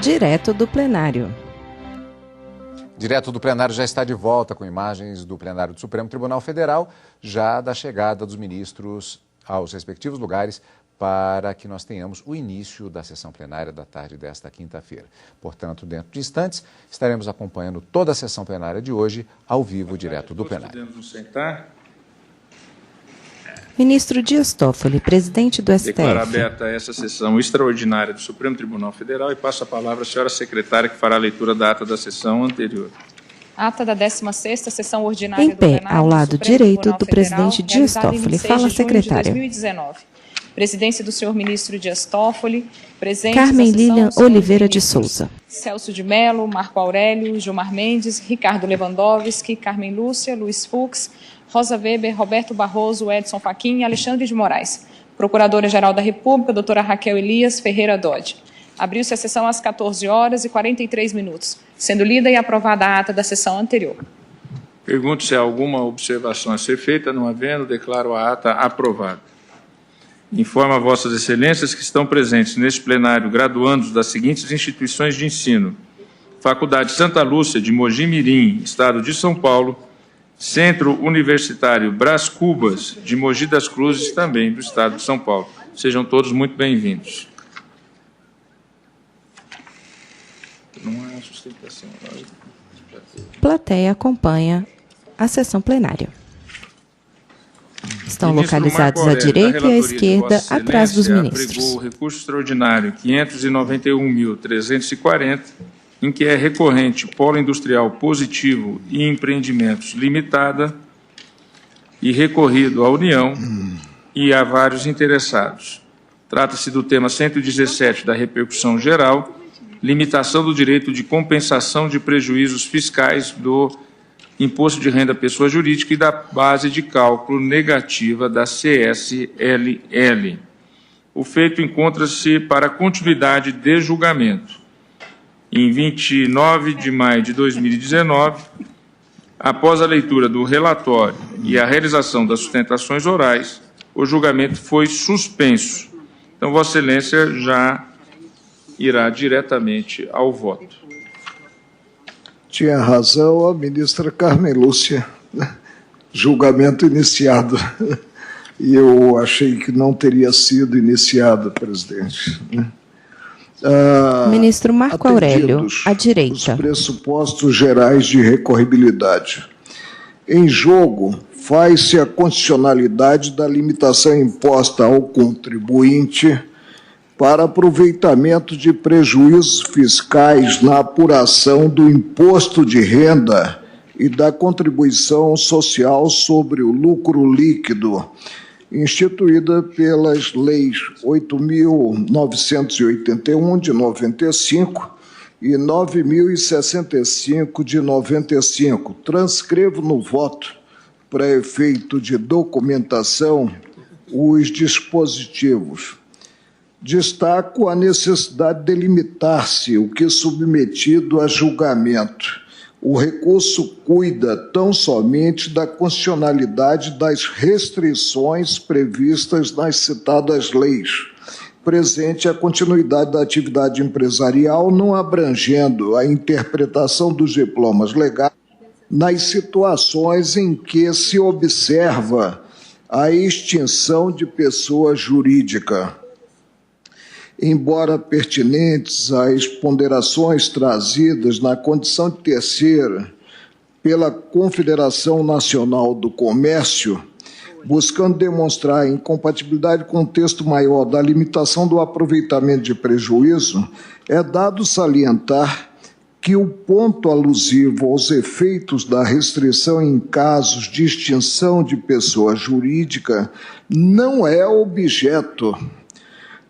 Direto do plenário. Direto do plenário já está de volta com imagens do plenário do Supremo Tribunal Federal, já da chegada dos ministros aos respectivos lugares, para que nós tenhamos o início da sessão plenária da tarde desta quinta-feira. Portanto, dentro de instantes, estaremos acompanhando toda a sessão plenária de hoje, ao vivo, direto do plenário. Podemos nos sentar? Ministro Dias Toffoli, presidente do STF. Declaro aberta essa sessão extraordinária do Supremo Tribunal Federal e passo a palavra à senhora secretária, que fará a leitura da ata da sessão anterior. Ata da 16ª sessão ordinária em pé, ao lado direito do presidente Dias Toffoli. Fala a secretária. 2019. Presidência do senhor ministro Dias Toffoli. Carmen Lilian Oliveira de Souza. Celso de Mello, Marco Aurélio, Gilmar Mendes, Ricardo Lewandowski, Carmen Lúcia, Luiz Fux, Rosa Weber, Roberto Barroso, Edson Fachin e Alexandre de Moraes. Procuradora-Geral da República, doutora Raquel Elias Ferreira Dodge. Abriu-se a sessão às 14h43, sendo lida e aprovada a ata da sessão anterior. Pergunto se há alguma observação a ser feita. Não havendo, declaro a ata aprovada. Informo a Vossas Excelências que estão presentes neste plenário graduandos das seguintes instituições de ensino: Faculdade Santa Lúcia de Mogi Mirim, Estado de São Paulo; Centro Universitário Brás Cubas de Mogi das Cruzes, também do Estado de São Paulo. Sejam todos muito bem-vindos. Não há sustentação. Plateia acompanha a sessão plenária. Estão localizados à direita e à esquerda, atrás dos ministros. Apregou o recurso extraordinário 591.340, em que é recorrente Polo Industrial Positivo e Empreendimentos Limitada, e recorrido à União e a vários interessados. Trata-se do tema 117 da repercussão geral, limitação do direito de compensação de prejuízos fiscais do Imposto de Renda à Pessoa Jurídica e da base de cálculo negativa da CSLL. O feito encontra-se para continuidade de julgamento. Em 29 de maio de 2019, após a leitura do relatório e a realização das sustentações orais, o julgamento foi suspenso. Então, Vossa Excelência já irá diretamente ao voto. Tinha razão a ministra Carmen Lúcia. Julgamento iniciado. E eu achei que não teria sido iniciado, presidente. Ministro Marco Aurélio, à direita. Os pressupostos gerais de recorribilidade. Em jogo, faz-se a condicionalidade da limitação imposta ao contribuinte para aproveitamento de prejuízos fiscais na apuração do imposto de renda e da contribuição social sobre o lucro líquido, instituída pelas leis 8.981, de 95, e 9.065, de 95. Transcrevo no voto, para efeito de documentação, os dispositivos. Destaco a necessidade de limitar-se o que é submetido a julgamento. O recurso cuida tão somente da constitucionalidade das restrições previstas nas citadas leis, presente a continuidade da atividade empresarial, não abrangendo a interpretação dos diplomas legais nas situações em que se observa a extinção de pessoa jurídica. Embora pertinentes às ponderações trazidas na condição de terceira pela Confederação Nacional do Comércio, buscando demonstrar a incompatibilidade com o texto maior da limitação do aproveitamento de prejuízo, é dado salientar que o ponto alusivo aos efeitos da restrição em casos de extinção de pessoa jurídica não é objeto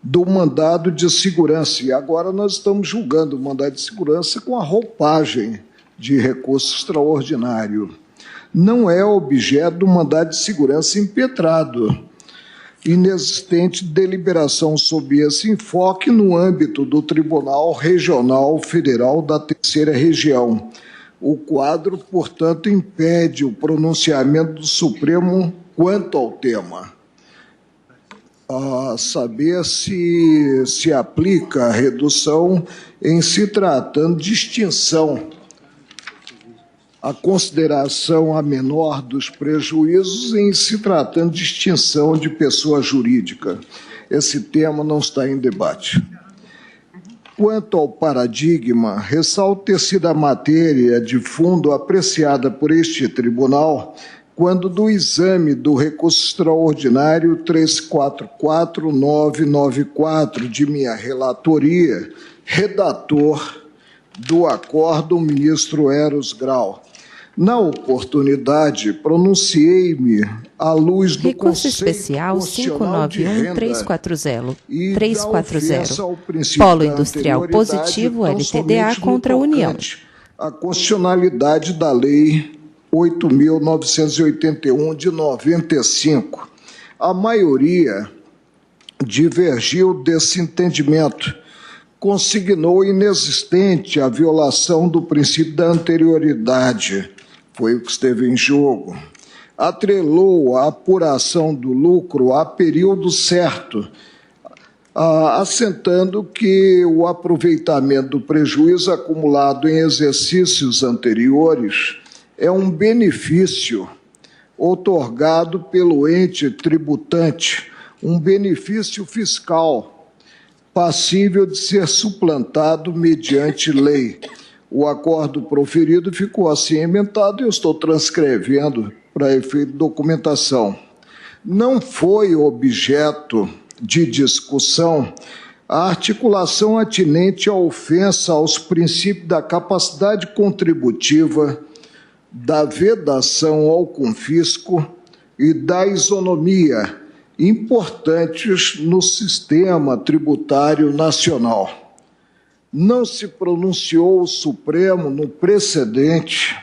do mandado de segurança. E agora nós estamos julgando o mandado de segurança com a roupagem de recurso extraordinário. Não é objeto do mandado de segurança impetrado. Inexistente deliberação sob esse enfoque no âmbito do Tribunal Regional Federal da Terceira Região. O quadro, portanto, impede o pronunciamento do Supremo quanto ao tema. a saber se aplica a redução em se tratando de extinção, a consideração a menor dos prejuízos em se tratando de extinção de pessoa jurídica. Esse tema não está em debate. Quanto ao paradigma, ressalto ter sido a matéria de fundo apreciada por este tribunal quando do exame do recurso extraordinário 344994 de minha relatoria, redator do acordo, o ministro Eros Grau. Na oportunidade, pronunciei-me à luz do Recurso conceito especial constitucional de renda 591-340. Polo Industrial Positivo, LTDA, contra a União. A constitucionalidade da Lei 8.981, de 95. A maioria divergiu desse entendimento, consignou inexistente a violação do princípio da anterioridade, foi o que esteve em jogo. Atrelou a apuração do lucro a período certo, assentando que o aproveitamento do prejuízo acumulado em exercícios anteriores é um benefício outorgado pelo ente tributante, um benefício fiscal, passível de ser suplantado mediante lei. O acordo proferido ficou assim emendado e eu estou transcrevendo para efeito de documentação. Não foi objeto de discussão a articulação atinente à ofensa aos princípios da capacidade contributiva, da vedação ao confisco e da isonomia, importantes no sistema tributário nacional. Não se pronunciou o Supremo no precedente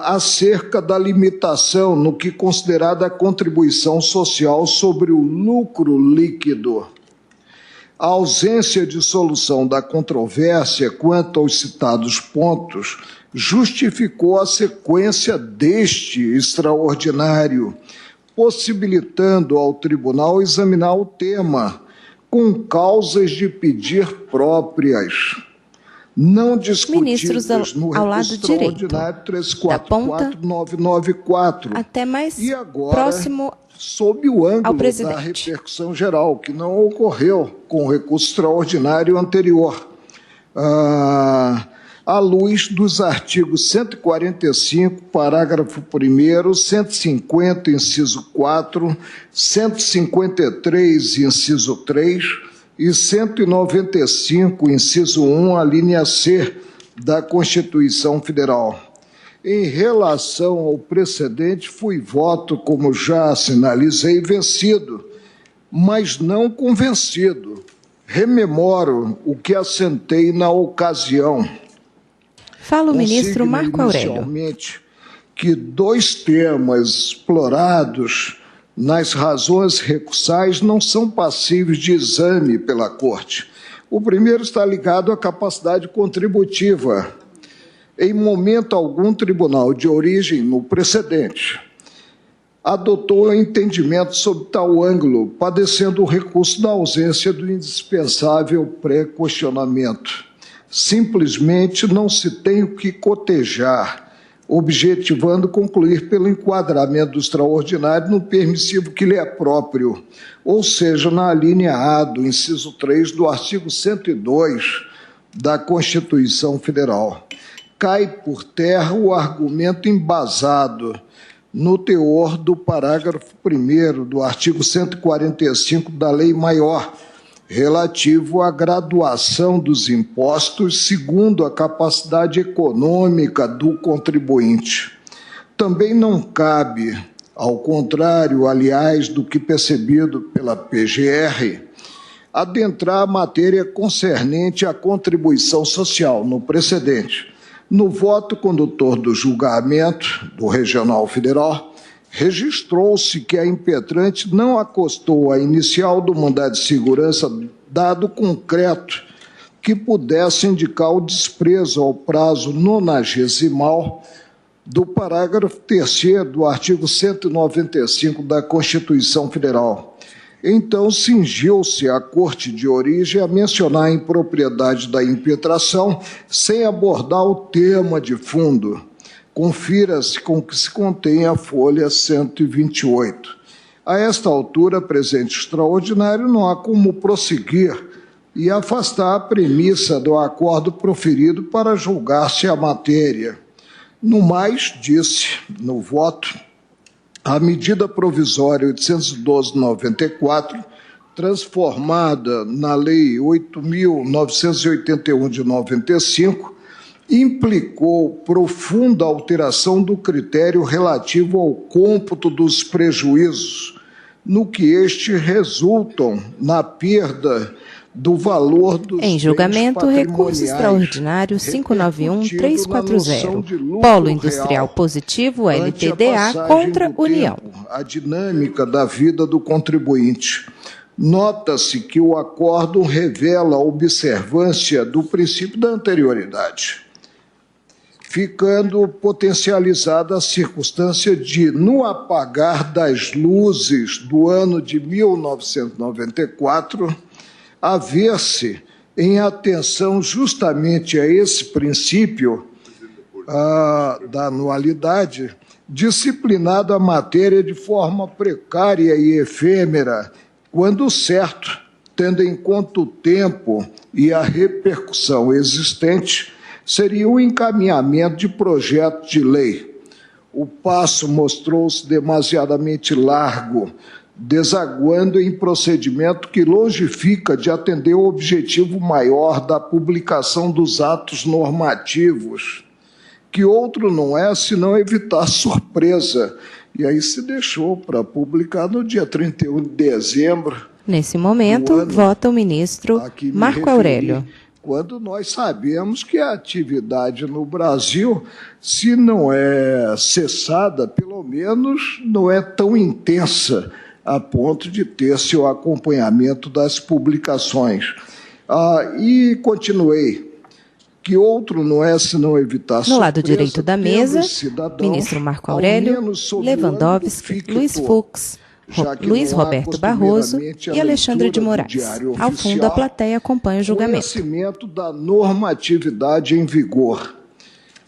acerca da limitação no que considerada a contribuição social sobre o lucro líquido. A ausência de solução da controvérsia quanto aos citados pontos justificou a sequência deste extraordinário, possibilitando ao tribunal examinar o tema com causas de pedir próprias, não discutidas no recurso extraordinário 344994, até mais e agora, próximo sob o ângulo ao da presidente. repercussão geral, que não ocorreu com o recurso extraordinário anterior, à luz dos artigos 145, parágrafo 1º, 150, inciso 4, 153, inciso 3 e 195, inciso 1, a linha C da Constituição Federal. Em relação ao precedente, fui voto, como já sinalizei, vencido, mas não convencido. Rememoro o que assentei na ocasião. Fala o ministro Consigno Marco Aurélio. inicialmente que dois temas explorados nas razões recursais não são passíveis de exame pela Corte. O primeiro está ligado à capacidade contributiva. Em momento algum, tribunal de origem no precedente adotou entendimento sob tal ângulo, padecendo o recurso da ausência do indispensável pré-questionamento. Simplesmente não se tem o que cotejar, objetivando concluir pelo enquadramento do extraordinário no permissivo que lhe é próprio, ou seja, na linha A do inciso 3 do artigo 102 da Constituição Federal. Cai por terra o argumento embasado no teor do parágrafo 1º do artigo 145 da Lei Maior, relativo à graduação dos impostos segundo a capacidade econômica do contribuinte. Também não cabe, ao contrário, aliás, do que percebido pela PGR, adentrar a matéria concernente à contribuição social no precedente. No voto condutor do julgamento do Regional Federal, registrou-se que a impetrante não acostou à inicial do mandado de segurança dado concreto que pudesse indicar o desprezo ao prazo 90º do parágrafo 3º do artigo 195 da Constituição Federal. Então, cingiu-se a Corte de Origem a mencionar a impropriedade da impetração sem abordar o tema de fundo. Confira-se com que se contém a folha 128. A esta altura, presente extraordinário, não há como prosseguir e afastar a premissa do acordo proferido para julgar-se a matéria. No mais, disse no voto, a medida provisória 812/94, transformada na Lei 8.981 de 95, implicou profunda alteração do critério relativo ao cômputo dos prejuízos, no que estes resultam na perda do valor dos em julgamento, recurso extraordinário 591-340. Polo Industrial Positivo LTDA contra União. A dinâmica da vida do contribuinte. Nota-se que o acórdão revela a observância do princípio da anterioridade, ficando potencializada a circunstância de, no apagar das luzes do ano de 1994, haver-se, em atenção justamente a esse princípio da anualidade, disciplinado a matéria de forma precária e efêmera, quando certo, tendo em conta o tempo e a repercussão existente, seria o encaminhamento de projeto de lei. O passo mostrou-se demasiadamente largo, desaguando em procedimento que longifica de atender o objetivo maior da publicação dos atos normativos, que outro não é senão evitar surpresa. E aí se deixou para publicar no dia 31 de dezembro. Nesse momento, vota o ministro Marco Aurélio. Quando nós sabemos que a atividade no Brasil, se não é cessada, pelo menos não é tão intensa, a ponto de ter seu acompanhamento das publicações. E continuei, que outro não é senão evitar surpresa. No lado direito da mesa, ministro Marco Aurélio, Lewandowski, Luiz Fux, Luiz Roberto Barroso e Alexandre de Moraes. Ao fundo, a plateia acompanha o julgamento. Conhecimento da normatividade em vigor.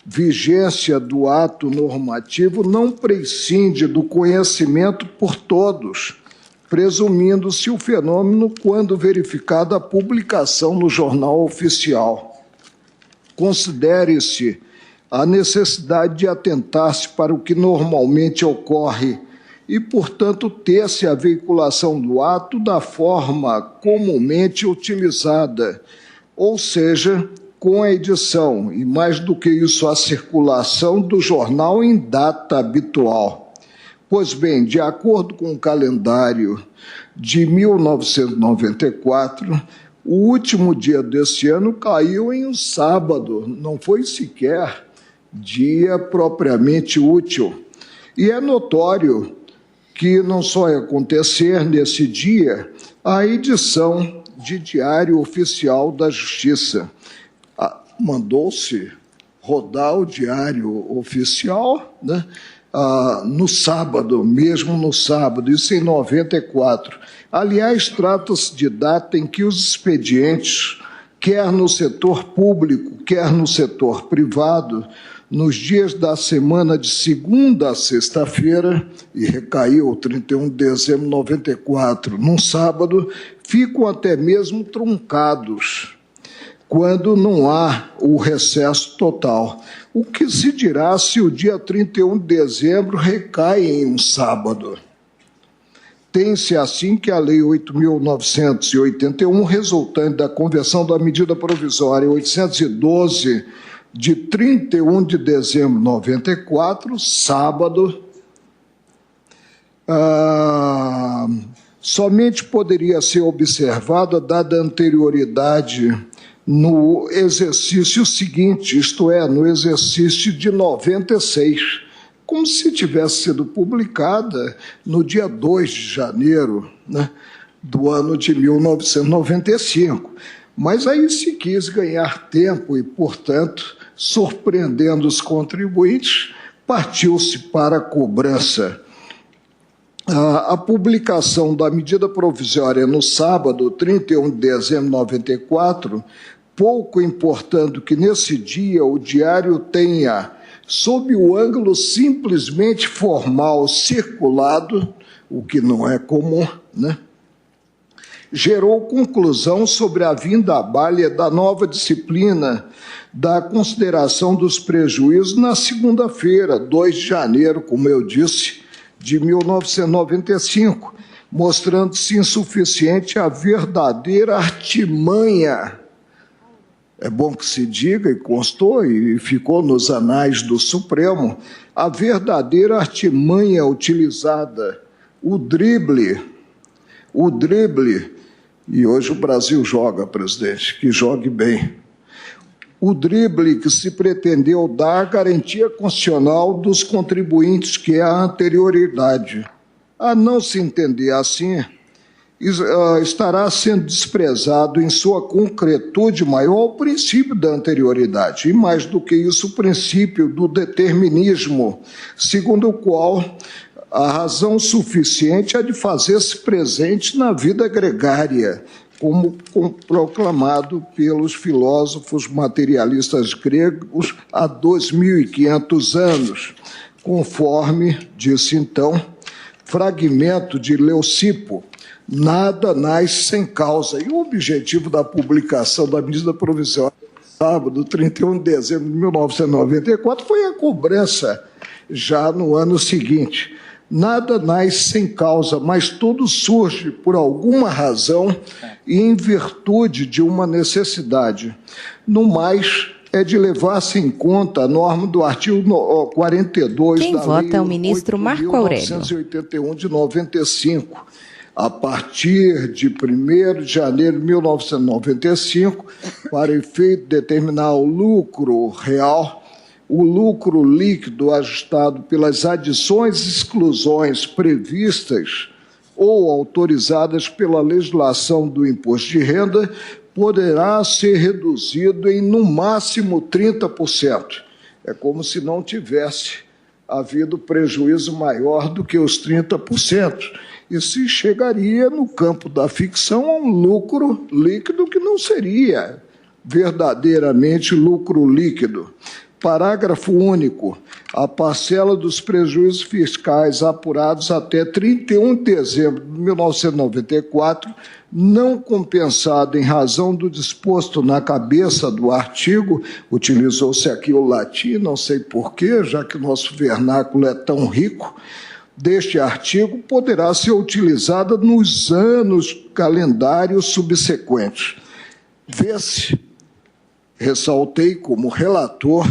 Vigência do ato normativo não prescinde do conhecimento por todos, presumindo-se o fenômeno quando verificada a publicação no Jornal Oficial. Considere-se a necessidade de atentar-se para o que normalmente ocorre e, portanto, ter-se a veiculação do ato da forma comumente utilizada, ou seja, com a edição, e mais do que isso, a circulação do jornal em data habitual. Pois bem, de acordo com o calendário de 1994, o último dia desse ano caiu em um sábado, não foi sequer dia propriamente útil. E é notório que não só ia acontecer nesse dia a edição de Diário Oficial da Justiça. Mandou-se rodar o Diário Oficial, né, no sábado, mesmo no sábado, isso em 94. Aliás, trata-se de data em que os expedientes, quer no setor público, quer no setor privado, nos dias da semana de segunda a sexta-feira, e recaiu 31 de dezembro de 94, num sábado, ficam até mesmo truncados, quando não há o recesso total. O que se dirá se o dia 31 de dezembro recai em um sábado? Tem-se assim que a Lei 8.981, resultante da conversão da medida provisória 812, de 31 de dezembro de 94, sábado, somente poderia ser observada dada a anterioridade no exercício seguinte, isto é, no exercício de 96, como se tivesse sido publicada no dia 2 de janeiro, né, do ano de 1995. Mas aí se quis ganhar tempo e, portanto, surpreendendo os contribuintes, partiu-se para a cobrança. A publicação da medida provisória no sábado, 31 de dezembro de 94, pouco importando que nesse dia o diário tenha, sob o ângulo simplesmente formal, circulado, o que não é comum, né? Gerou conclusão sobre a vinda à baila da nova disciplina da consideração dos prejuízos na segunda-feira, 2 de janeiro, como eu disse, de 1995, mostrando-se insuficiente a verdadeira artimanha. É bom que se diga, e constou, e ficou nos anais do Supremo, a verdadeira artimanha utilizada, o drible, e hoje o Brasil joga, presidente, que jogue bem, o drible que se pretendeu dar à garantia constitucional dos contribuintes, que é a anterioridade. A não se entender assim, estará sendo desprezado em sua concretude maior o princípio da anterioridade, e mais do que isso, o princípio do determinismo, segundo o qual a razão suficiente é de fazer-se presente na vida gregária, como proclamado pelos filósofos materialistas gregos há 2.500 anos, conforme disse então, fragmento de Leucipo, nada nasce sem causa. E o objetivo da publicação da medida provisória, sábado, 31 de dezembro de 1994, foi a cobrança já no ano seguinte. Nada nasce sem causa, mas tudo surge por alguma razão e em virtude de uma necessidade. No mais, é de levar-se em conta a norma do artigo 42 Quem da vota Lei é o ministro Marco Aurélio. 8.981 de 95. A partir de 1º de janeiro de 1995, para efeito de determinar o lucro real, o lucro líquido ajustado pelas adições e exclusões previstas ou autorizadas pela legislação do imposto de renda, poderá ser reduzido em, no máximo, 30%. É como se não tivesse havido prejuízo maior do que os 30%. E se chegaria, no campo da ficção, a um lucro líquido que não seria verdadeiramente lucro líquido. Parágrafo único. A parcela dos prejuízos fiscais apurados até 31 de dezembro de 1994, não compensada em razão do disposto na cabeça do artigo, utilizou-se aqui o latim, não sei porquê, já que o nosso vernáculo é tão rico, deste artigo poderá ser utilizada nos anos calendários subsequentes. Vê-se, ressaltei como relator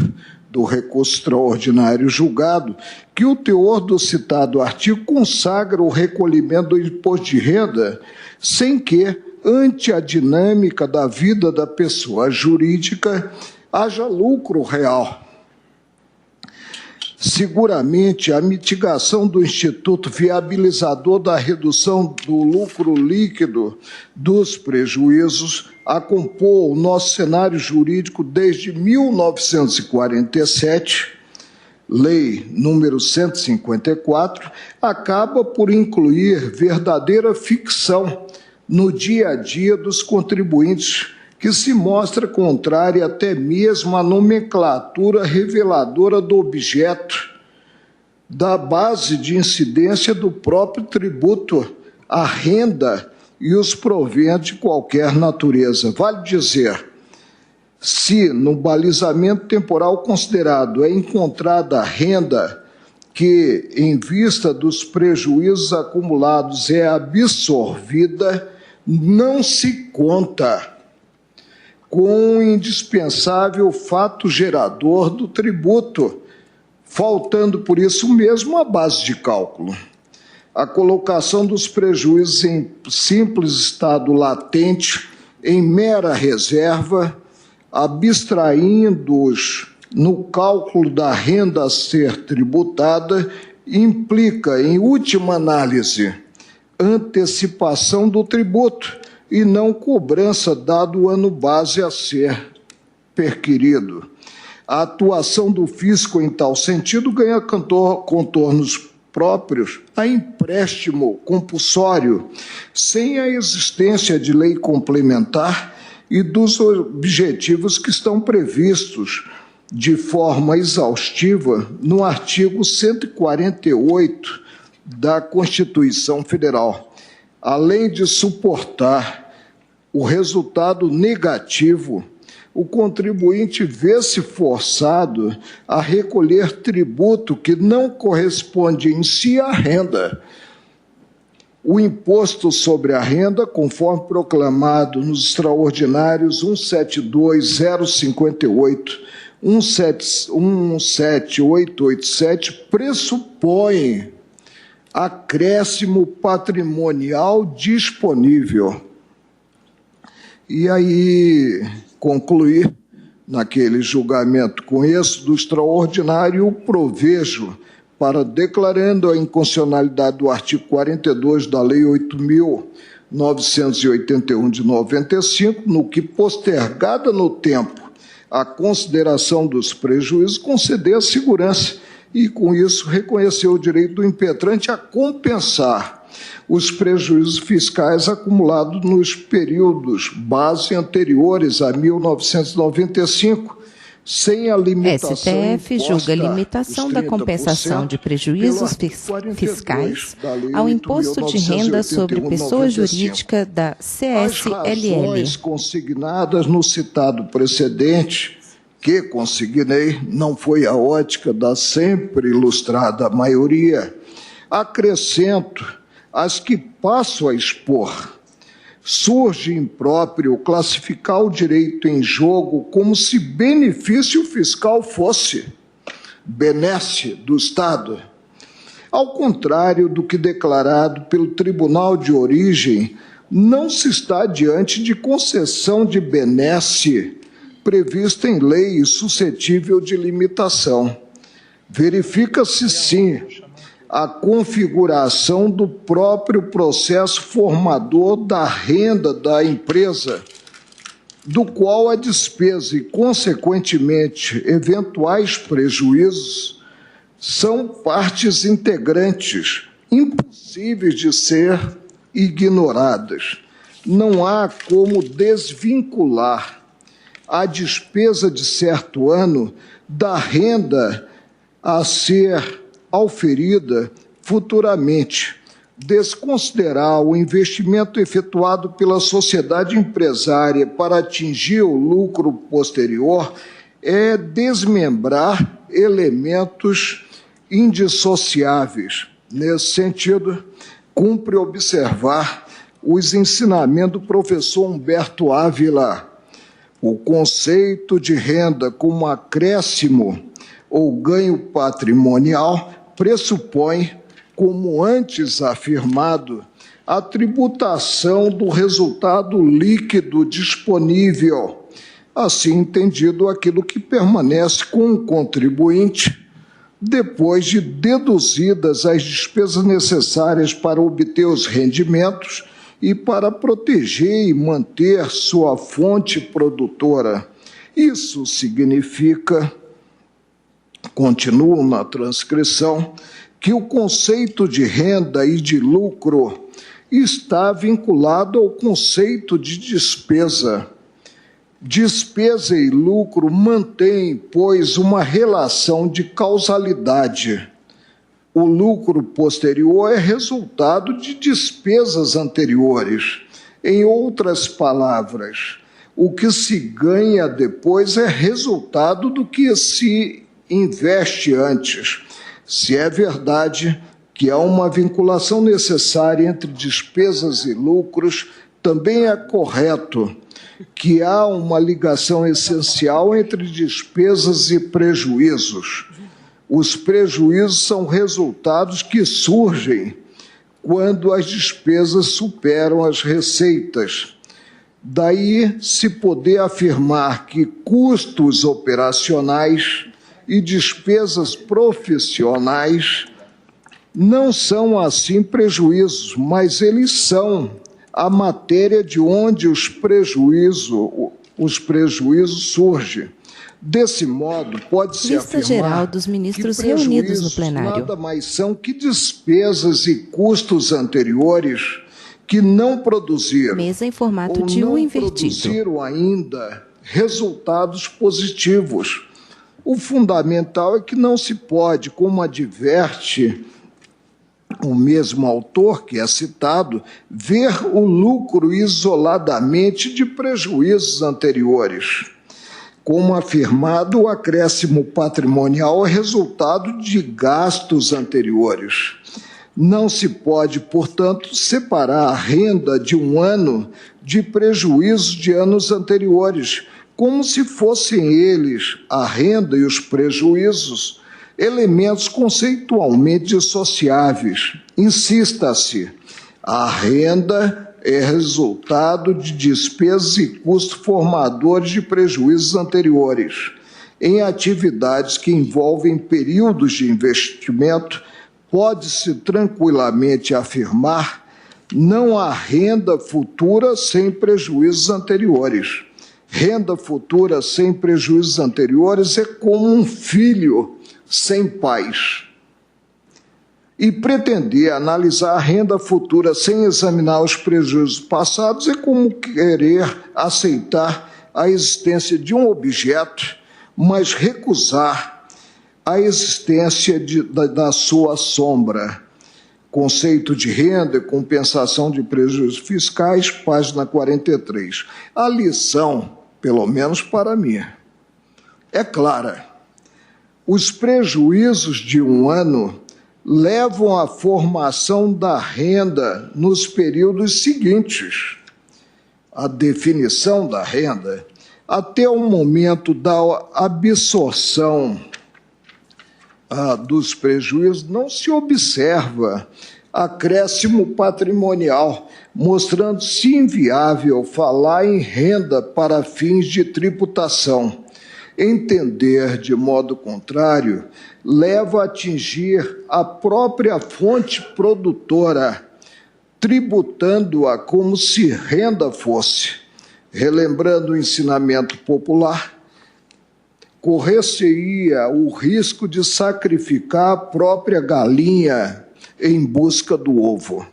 do recurso extraordinário julgado, que o teor do citado artigo consagra o recolhimento do imposto de renda sem que, ante a dinâmica da vida da pessoa jurídica, haja lucro real. Seguramente, a mitigação do Instituto viabilizador da redução do lucro líquido dos prejuízos a compor o nosso cenário jurídico desde 1947, Lei número 154, acaba por incluir verdadeira ficção no dia a dia dos contribuintes, que se mostra contrária até mesmo à nomenclatura reveladora do objeto, da base de incidência do próprio tributo, a renda e os proventos de qualquer natureza. Vale dizer, se no balizamento temporal considerado é encontrada a renda que, em vista dos prejuízos acumulados, é absorvida, não se conta com o indispensável fato gerador do tributo, faltando por isso mesmo a base de cálculo. A colocação dos prejuízos em simples estado latente, em mera reserva, abstraindo-os no cálculo da renda a ser tributada, implica, em última análise, antecipação do tributo e não cobrança dado o ano base a ser perquirido. A atuação do fisco em tal sentido ganha contornos próprios a empréstimo compulsório, sem a existência de lei complementar e dos objetivos que estão previstos de forma exaustiva no artigo 148 da Constituição Federal, além de suportar o resultado negativo. O contribuinte vê-se forçado a recolher tributo que não corresponde em si à renda. O imposto sobre a renda, conforme proclamado nos extraordinários 172058, 17887, pressupõe acréscimo patrimonial disponível. E aí, concluir, naquele julgamento com esse do extraordinário, o provejo para declarando a inconstitucionalidade do artigo 42 da Lei 8.981 de 95, no que, postergada no tempo a consideração dos prejuízos, conceder a segurança e, com isso, reconhecer o direito do impetrante a compensar os prejuízos fiscais acumulados nos períodos base anteriores a 1995, sem a limitação STF julga a limitação da compensação de prejuízos fiscais ao imposto de renda sobre pessoa jurídica da CSLL. As razões consignadas no citado precedente, que consignei, não foi a ótica da sempre ilustrada maioria, acrescento as que passo a expor. Surge impróprio classificar o direito em jogo como se benefício fiscal fosse benesse do Estado. Ao contrário do que declarado pelo Tribunal de Origem, não se está diante de concessão de benesse prevista em lei e suscetível de limitação. Verifica-se, sim, a configuração do próprio processo formador da renda da empresa, do qual a despesa e, consequentemente, eventuais prejuízos são partes integrantes, impossíveis de ser ignoradas. Não há como desvincular a despesa de certo ano da renda a ser auferida futuramente. Desconsiderar o investimento efetuado pela sociedade empresária para atingir o lucro posterior é desmembrar elementos indissociáveis. Nesse sentido, cumpre observar os ensinamentos do professor Humberto Ávila. O conceito de renda como acréscimo ou ganho patrimonial pressupõe, como antes afirmado, a tributação do resultado líquido disponível, assim entendido aquilo que permanece com o contribuinte depois de deduzidas as despesas necessárias para obter os rendimentos e para proteger e manter sua fonte produtora. Isso significa, continuo na transcrição, que o conceito de renda e de lucro está vinculado ao conceito de despesa. Despesa e lucro mantêm, pois, uma relação de causalidade. O lucro posterior é resultado de despesas anteriores. Em outras palavras, o que se ganha depois é resultado do que se investe antes. Se é verdade que há uma vinculação necessária entre despesas e lucros, também é correto que há uma ligação essencial entre despesas e prejuízos. Os prejuízos são resultados que surgem quando as despesas superam as receitas. Daí se poder afirmar que custos operacionais e despesas profissionais não são assim prejuízos, mas eles são a matéria de onde os prejuízos os prejuízos surgem. Desse modo, pode-se afirmar Lista geral dos ministros reunidos no plenário. Nada mais são que despesas e custos anteriores que não produziram mesa em formato de U invertido. Produziram ainda resultados positivos. O fundamental é que não se pode, como adverte o mesmo autor que é citado, ver o lucro isoladamente de prejuízos anteriores. Como afirmado, o acréscimo patrimonial é resultado de gastos anteriores. Não se pode, portanto, separar a renda de um ano de prejuízos de anos anteriores, como se fossem eles, a renda e os prejuízos, elementos conceitualmente dissociáveis. Insista-se, a renda é resultado de despesas e custos formadores de prejuízos anteriores. Em atividades que envolvem períodos de investimento, pode-se tranquilamente afirmar: não há renda futura sem prejuízos anteriores. Renda futura sem prejuízos anteriores é como um filho sem pais. E pretender analisar a renda futura sem examinar os prejuízos passados é como querer aceitar a existência de um objeto, mas recusar a existência da sua sombra. Conceito de renda e compensação de prejuízos fiscais, página 43. A lição, pelo menos para mim, é clara. Os prejuízos de um ano levam à formação da renda nos períodos seguintes. A definição da renda, até o momento da absorção dos prejuízos, não se observa acréscimo patrimonial, mostrando-se inviável falar em renda para fins de tributação. Entender de modo contrário leva a atingir a própria fonte produtora, tributando-a como se renda fosse. Relembrando o ensinamento popular, correr-se-ia o risco de sacrificar a própria galinha em busca do ovo.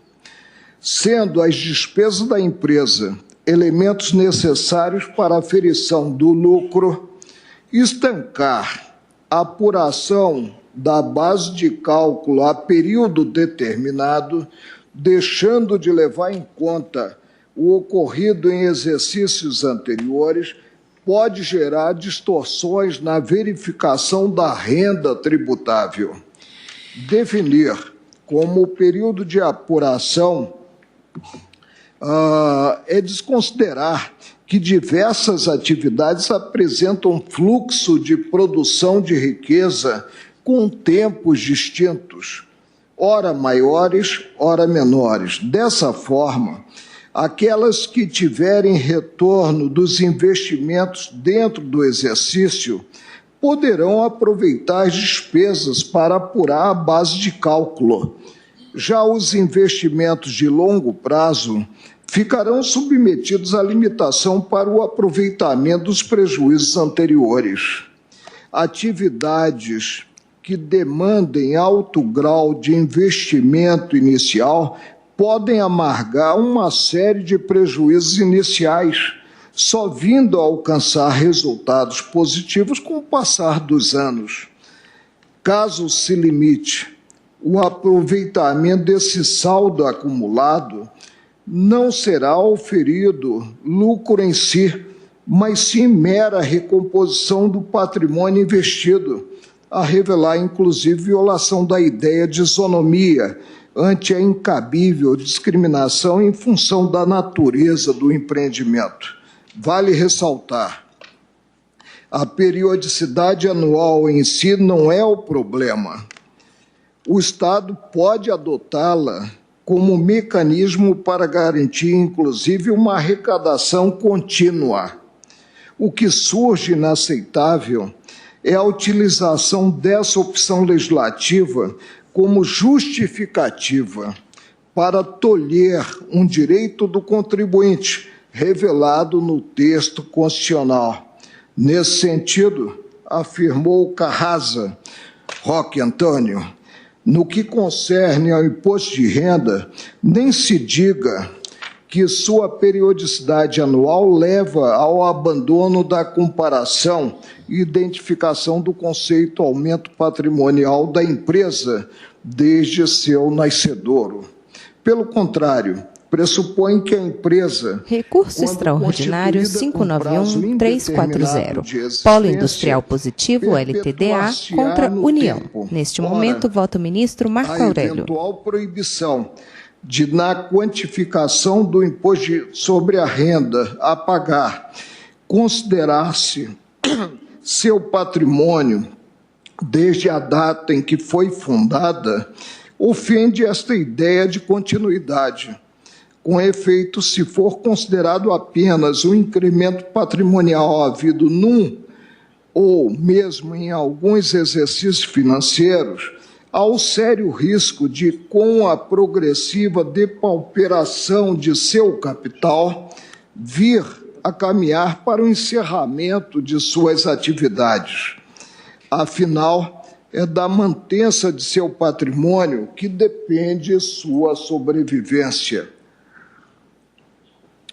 Sendo as despesas da empresa elementos necessários para a aferição do lucro, estancar a apuração da base de cálculo a período determinado, deixando de levar em conta o ocorrido em exercícios anteriores, pode gerar distorções na verificação da renda tributável. Definir como período de apuração é desconsiderar que diversas atividades apresentam fluxo de produção de riqueza com tempos distintos, ora maiores, ora menores. Dessa forma, aquelas que tiverem retorno dos investimentos dentro do exercício poderão aproveitar as despesas para apurar a base de cálculo. Já os investimentos de longo prazo ficarão submetidos à limitação para o aproveitamento dos prejuízos anteriores. Atividades que demandem alto grau de investimento inicial podem amargar uma série de prejuízos iniciais, só vindo a alcançar resultados positivos com o passar dos anos. Caso se limite o aproveitamento desse saldo acumulado, não será oferido lucro em si, mas sim mera recomposição do patrimônio investido, a revelar, inclusive, violação da ideia de isonomia ante a incabível discriminação em função da natureza do empreendimento. Vale ressaltar, a periodicidade anual em si não é o problema. O Estado pode adotá-la como mecanismo para garantir, inclusive, uma arrecadação contínua. O que surge inaceitável é a utilização dessa opção legislativa como justificativa para tolher um direito do contribuinte, revelado no texto constitucional. Nesse sentido, afirmou Carrasa Roque Antônio, no que concerne ao imposto de renda, nem se diga que sua periodicidade anual leva ao abandono da comparação e identificação do conceito aumento patrimonial da empresa desde seu nascedouro. Pelo contrário, pressupõe que a empresa... Recurso extraordinário 591-340. Polo Industrial Positivo, LTDA, contra União. Neste momento, vota o ministro Marco Aurélio. A eventual proibição de, na quantificação do imposto sobre a renda a pagar, considerar-se seu patrimônio desde a data em que foi fundada, ofende esta ideia de continuidade. Com efeito, se for considerado apenas o incremento patrimonial havido num ou mesmo em alguns exercícios financeiros, há o sério risco de, com a progressiva depauperação de seu capital, vir a caminhar para o encerramento de suas atividades. Afinal, é da mantença de seu patrimônio que depende sua sobrevivência.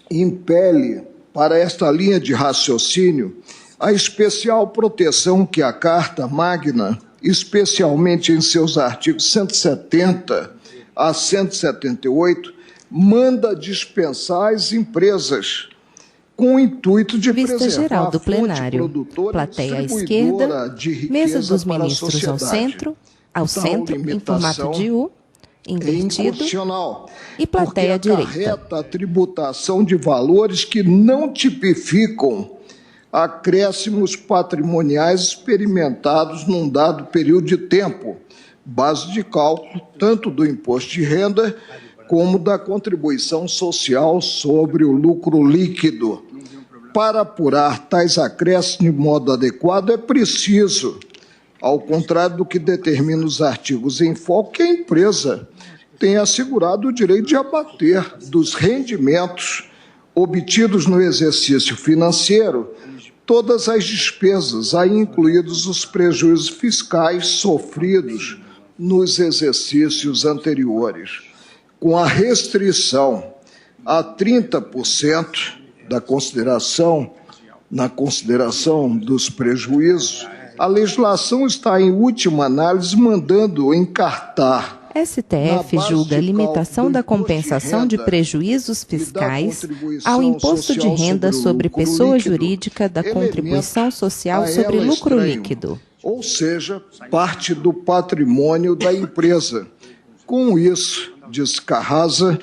Impele, para esta linha de raciocínio, a especial proteção que a Carta Magna, especialmente em seus artigos 170 a 178, manda dispensar às empresas com o intuito de Vista preservar geral do a fonte plenário. produtora Plateia à e esquerda, de riqueza mesa dos para a ministros ao sociedade. centro, em formato de U, invertido, inconstitucional, e plateia à porque direita. acarreta a tributação de valores que não tipificam acréscimos patrimoniais experimentados num dado período de tempo, base de cálculo tanto do imposto de renda como da contribuição social sobre o lucro líquido. Para apurar tais acréscimos de modo adequado, é preciso, ao contrário do que determina os artigos em foco, que a empresa tenha assegurado o direito de abater dos rendimentos obtidos no exercício financeiro todas as despesas, aí incluídos os prejuízos fiscais sofridos nos exercícios anteriores, com a restrição a 30% da consideração, na consideração dos prejuízos. A legislação está, em última análise, mandando encartar. STF julga a limitação da compensação de prejuízos fiscais ao imposto de renda sobre pessoa jurídica da contribuição social sobre lucro líquido. Ou seja, parte do patrimônio da empresa. Com isso, diz Carrasa,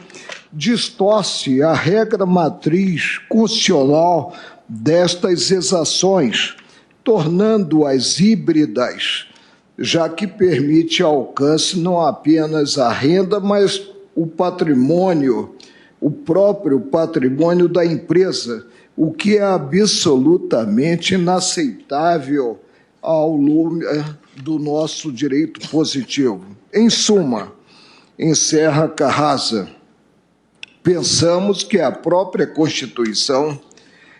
distorce a regra matriz constitucional destas exações, tornando-as híbridas, já que permite alcance não apenas a renda, mas o patrimônio, o próprio patrimônio da empresa, o que é absolutamente inaceitável ao lume do nosso direito positivo. Em suma, encerra Carrasa, pensamos que a própria Constituição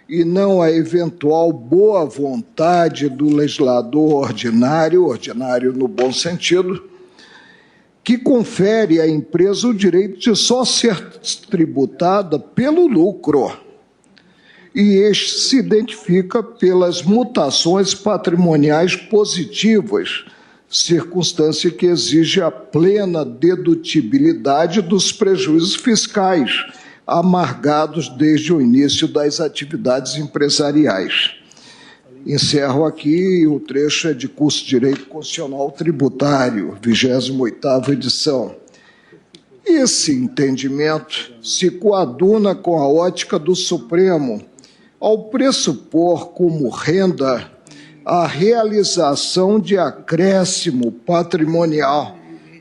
e não a eventual boa vontade do legislador ordinário no bom sentido, que confere à empresa o direito de só ser tributada pelo lucro, e este se identifica pelas mutações patrimoniais positivas, circunstância que exige a plena dedutibilidade dos prejuízos fiscais, amargados desde o início das atividades empresariais. Encerro aqui, o trecho é de curso de Direito Constitucional Tributário, 28ª edição. Esse entendimento se coaduna com a ótica do Supremo, ao pressupor como renda a realização de acréscimo patrimonial,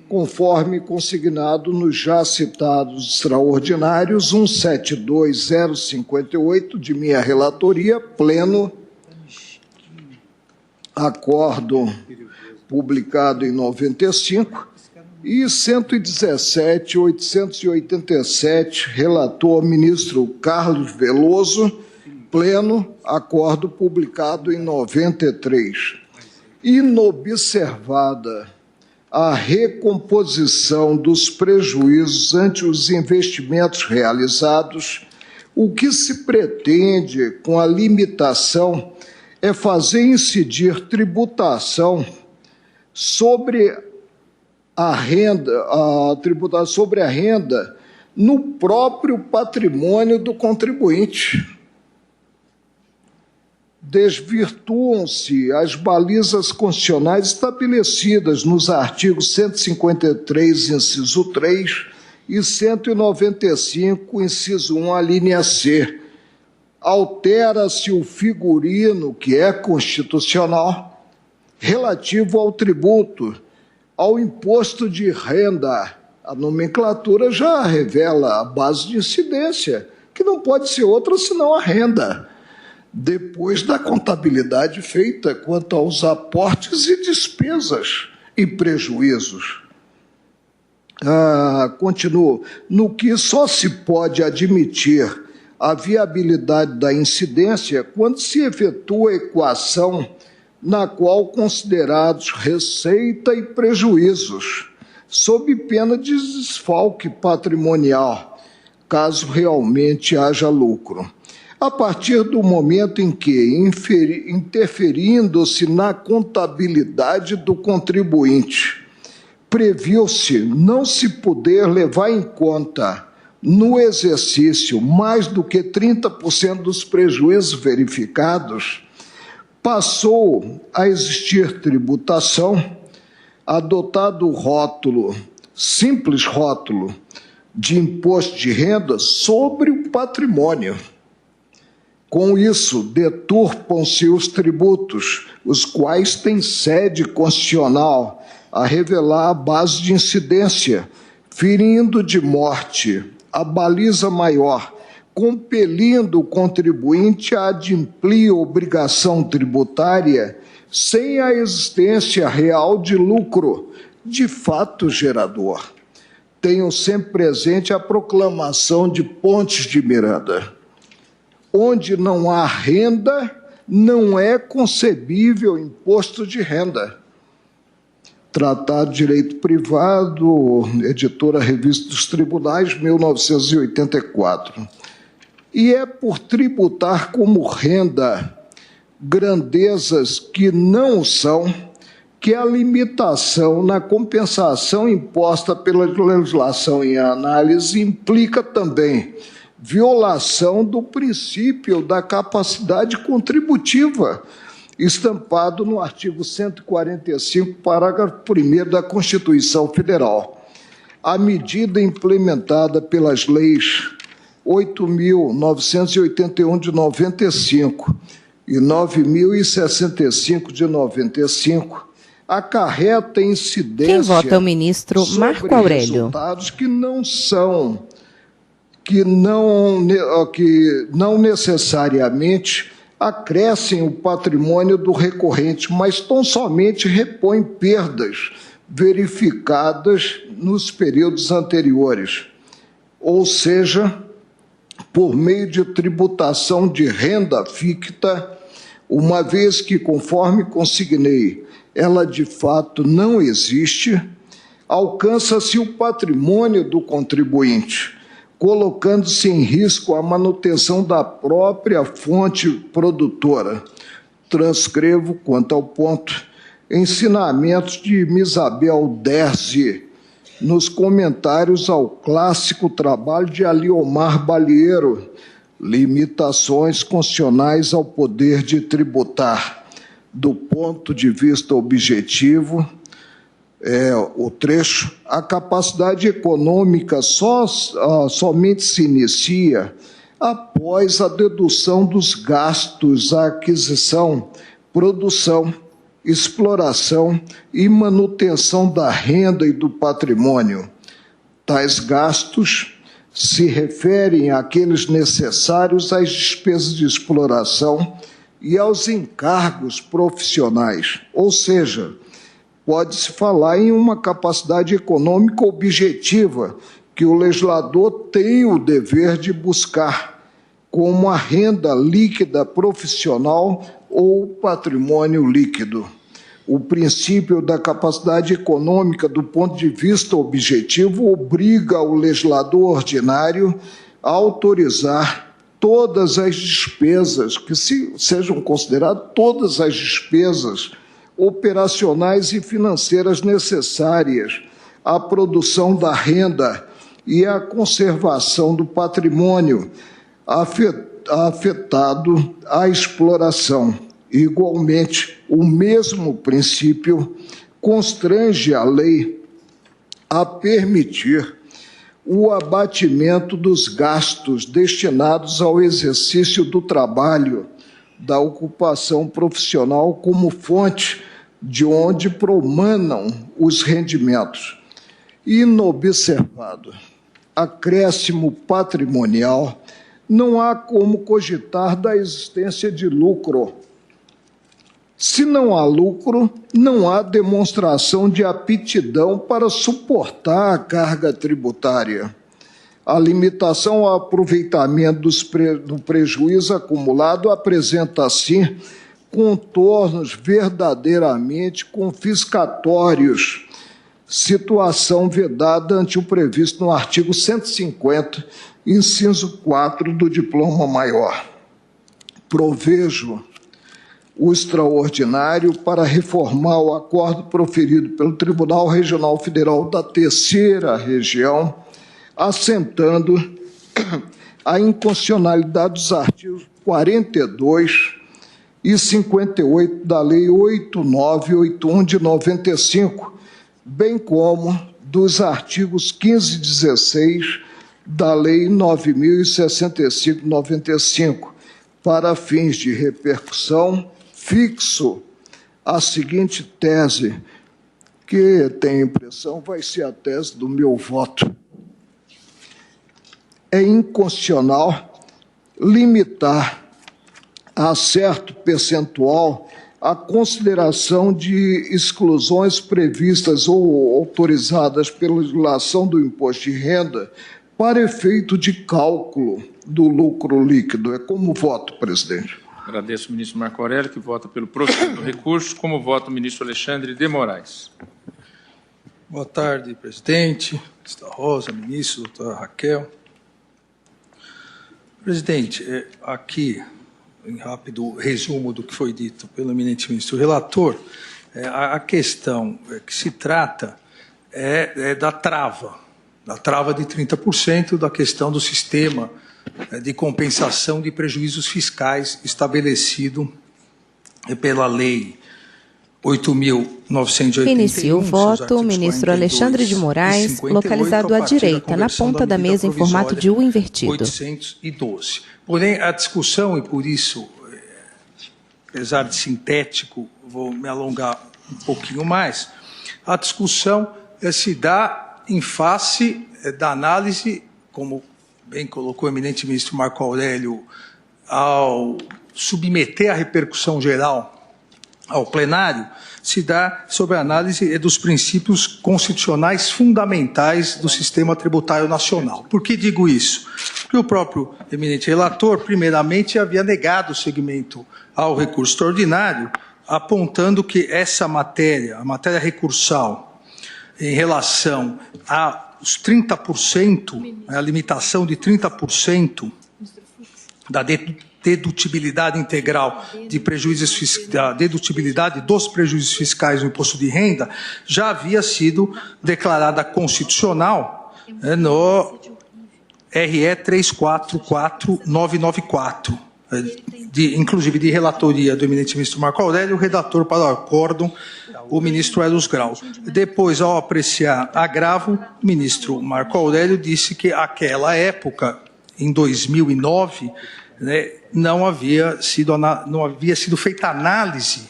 conforme consignado nos já citados extraordinários 172058 de minha relatoria, pleno, acordo publicado em 95, E 117.887, relator ministro Carlos Veloso, pleno, acordo publicado em 93. Inobservada a recomposição dos prejuízos ante os investimentos realizados, o que se pretende com a limitação é fazer incidir tributação sobre a renda no próprio patrimônio do contribuinte. Desvirtuam-se as balizas constitucionais estabelecidas nos artigos 153, inciso 3, e 195, inciso 1, a linha C. Altera-se o figurino, que é constitucional, relativo ao tributo, ao imposto de renda. A nomenclatura já revela a base de incidência, que não pode ser outra senão a renda, depois da contabilidade feita quanto aos aportes e despesas e prejuízos. Continuo. No que só se pode admitir a viabilidade da incidência quando se efetua a equação na qual considerados receita e prejuízos, sob pena de desfalque patrimonial, caso realmente haja lucro. A partir do momento em que, interferindo-se na contabilidade do contribuinte, previu-se não se poder levar em conta no exercício mais do que 30% dos prejuízos verificados, passou a existir tributação, adotado o rótulo, simples rótulo, de imposto de renda sobre o patrimônio. Com isso, deturpam-se os tributos, os quais têm sede constitucional, a revelar a base de incidência, ferindo de morte a baliza maior, compelindo o contribuinte a adimplir obrigação tributária sem a existência real de lucro, de fato gerador. Tenham sempre presente a proclamação de Pontes de Miranda. Onde não há renda, não é concebível imposto de renda. Tratado de Direito Privado, editora Revista dos Tribunais, 1984. E é por tributar como renda grandezas que não são, que a limitação na compensação imposta pela legislação em análise implica também violação do princípio da capacidade contributiva, estampado no artigo 145, parágrafo 1º da Constituição Federal. A medida implementada pelas leis 8.981 de 95 e 9.065 de 95 acarreta incidência. Quem vota é o ministro Marco Aurélio. Resultados que não necessariamente acrescem o patrimônio do recorrente, mas tão somente repõem perdas verificadas nos períodos anteriores, ou seja, por meio de tributação de renda ficta, uma vez que, conforme consignei, ela de fato não existe, alcança-se o patrimônio do contribuinte, colocando-se em risco a manutenção da própria fonte produtora. Transcrevo, quanto ao ponto, ensinamentos de Misabel Derzi, nos comentários ao clássico trabalho de Aliomar Balieiro, Limitações Constitucionais ao Poder de Tributar. Do ponto de vista objetivo, o trecho, a capacidade econômica somente se inicia após a dedução dos gastos, a aquisição, produção, exploração e manutenção da renda e do patrimônio. Tais gastos se referem àqueles necessários às despesas de exploração e aos encargos profissionais, ou seja, pode-se falar em uma capacidade econômica objetiva que o legislador tem o dever de buscar, como a renda líquida profissional ou patrimônio líquido. O princípio da capacidade econômica, do ponto de vista objetivo, obriga o legislador ordinário a autorizar todas as despesas, que sejam consideradas todas as despesas operacionais e financeiras necessárias à produção da renda e à conservação do patrimônio afetado à exploração. Igualmente, o mesmo princípio constrange a lei a permitir o abatimento dos gastos destinados ao exercício do trabalho, da ocupação profissional como fonte de onde promanam os rendimentos. Inobservado acréscimo patrimonial, não há como cogitar da existência de lucro. Se não há lucro, não há demonstração de aptidão para suportar a carga tributária. A limitação ao aproveitamento do prejuízo acumulado apresenta, assim, contornos verdadeiramente confiscatórios, situação vedada ante o previsto no artigo 150, inciso 4 do Diploma Maior. Provejo o extraordinário para reformar o acordo proferido pelo Tribunal Regional Federal da Terceira Região, assentando a inconstitucionalidade dos artigos 42 e 58 da Lei 8981 de 95, bem como dos artigos 15 e 16 da Lei 9.065 de 95, para fins de repercussão, fixo a seguinte tese, que tenho a impressão vai ser a tese do meu voto. É inconstitucional limitar a certo percentual a consideração de exclusões previstas ou autorizadas pela legislação do imposto de renda para efeito de cálculo do lucro líquido. É como voto, presidente. Agradeço ao ministro Marco Aurélio, que vota pelo prosseguimento do recurso. Como vota o ministro Alexandre de Moraes. Boa tarde, presidente, ministra Rosa, ministro, doutora Raquel. Presidente, aqui, em rápido resumo do que foi dito pelo eminente ministro relator, a questão que se trata é da trava de 30% da questão do sistema de compensação de prejuízos fiscais estabelecido pela Lei 8.981. Inicia o voto o ministro Alexandre de Moraes, localizado à direita, na ponta da mesa em formato de U invertido. 812. Porém, a discussão, e por isso, apesar de sintético, vou me alongar um pouquinho mais, a discussão se dá em face da análise, como bem colocou o eminente ministro Marco Aurélio, ao submeter a repercussão geral ao plenário, se dá sobre a análise dos princípios constitucionais fundamentais do sistema tributário nacional. Por que digo isso? Porque o próprio eminente relator, primeiramente, havia negado o seguimento ao recurso extraordinário, apontando que essa matéria, a matéria recursal, em relação aos 30%, a limitação de 30% da dedutibilidade integral de prejuízos, da dedutibilidade dos prejuízos fiscais no imposto de renda, já havia sido declarada constitucional no RE 344994, inclusive de relatoria do eminente ministro Marco Aurélio, o redator para o acórdão, o ministro Elos Grau. Depois, ao apreciar agravo, o ministro Marco Aurélio disse que aquela época, em 2009, não havia sido feita análise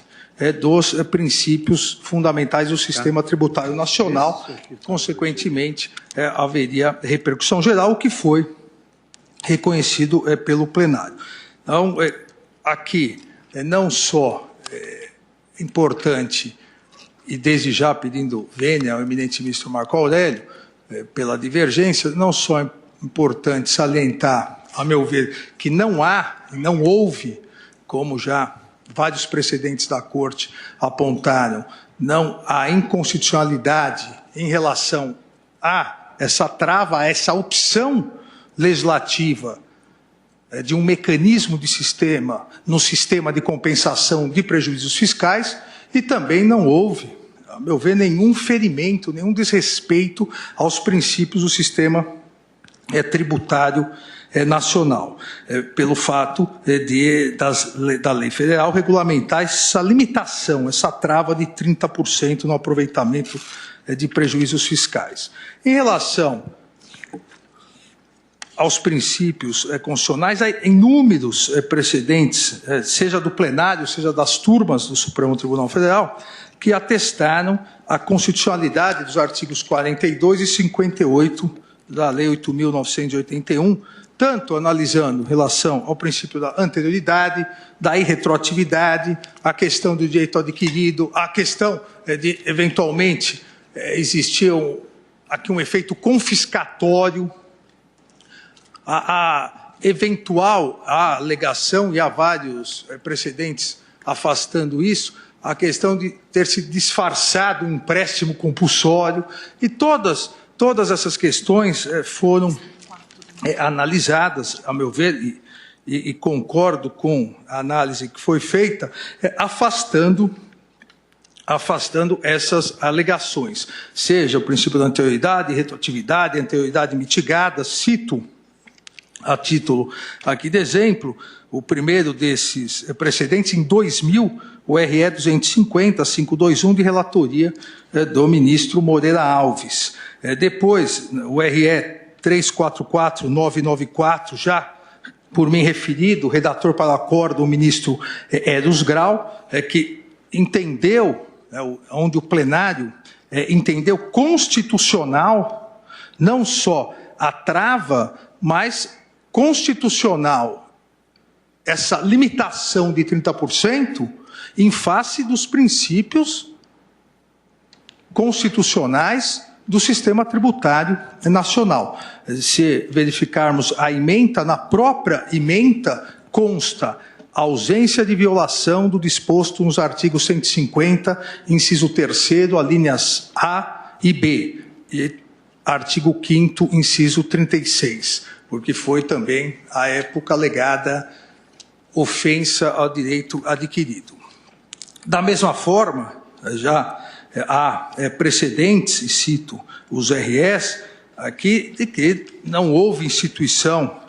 dos princípios fundamentais do sistema tributário nacional, consequentemente, haveria repercussão geral, o que foi reconhecido pelo plenário. Então, aqui, não só é importante e desde já pedindo vênia ao eminente ministro Marco Aurélio, pela divergência, não só é importante salientar, a meu ver, que não há, não houve, como já vários precedentes da Corte apontaram, não há inconstitucionalidade em relação a essa trava, a essa opção legislativa de um mecanismo de sistema, no sistema de compensação de prejuízos fiscais, e também não houve, a meu ver, nenhum ferimento, nenhum desrespeito aos princípios do sistema tributário nacional, pelo fato da lei federal regulamentar essa limitação, essa trava de 30% no aproveitamento de prejuízos fiscais. Em relação aos princípios constitucionais, há inúmeros precedentes, seja do plenário, seja das turmas do Supremo Tribunal Federal, que atestaram a constitucionalidade dos artigos 42 e 58 da Lei 8.981, tanto analisando relação ao princípio da anterioridade, da irretroatividade, a questão do direito adquirido, a questão de, eventualmente, existir aqui um efeito confiscatório, a eventual alegação, e há vários precedentes afastando isso, a questão de ter se disfarçado um empréstimo compulsório, e todas essas questões foram analisadas, a meu ver, e concordo com a análise que foi feita, afastando essas alegações, seja o princípio da anterioridade, retroatividade, anterioridade mitigada. Cito a título aqui de exemplo, o primeiro desses precedentes, em 2000, o RE 250-521, de relatoria do ministro Moreira Alves. Depois, o RE 344-994, já por mim referido, redator para acordo, o ministro Eros Grau, que entendeu, onde o plenário entendeu constitucional, não só a trava, mas constitucional, essa limitação de 30% em face dos princípios constitucionais do sistema tributário nacional. Se verificarmos a ementa, na própria ementa consta a ausência de violação do disposto nos artigos 150, inciso 3º, alíneas A e B, e artigo 5º, inciso 36, porque foi também, à época, alegada ofensa ao direito adquirido. Da mesma forma, já há precedentes, e cito os RS, aqui, de que não houve instituição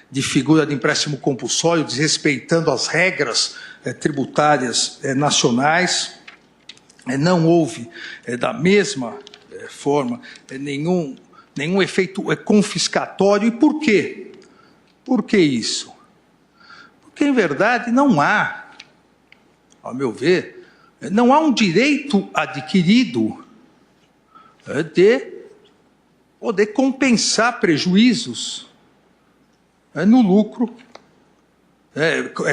de figura de empréstimo compulsório, desrespeitando as regras tributárias nacionais, não houve, da mesma forma, nenhum efeito confiscatório. E por quê? Por que isso? Porque, em verdade, não há, ao meu ver, não há um direito adquirido de poder compensar prejuízos no lucro,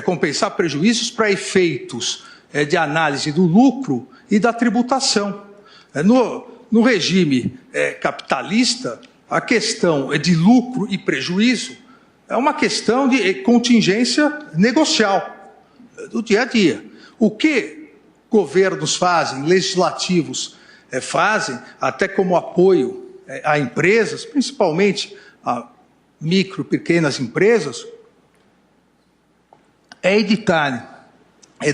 compensar prejuízos para efeitos de análise do lucro e da tributação. No regime capitalista, a questão de lucro e prejuízo é uma questão de contingência negocial do dia a dia. O que governos fazem, legislativos fazem, até como apoio a empresas, principalmente a micro, pequenas empresas, é editar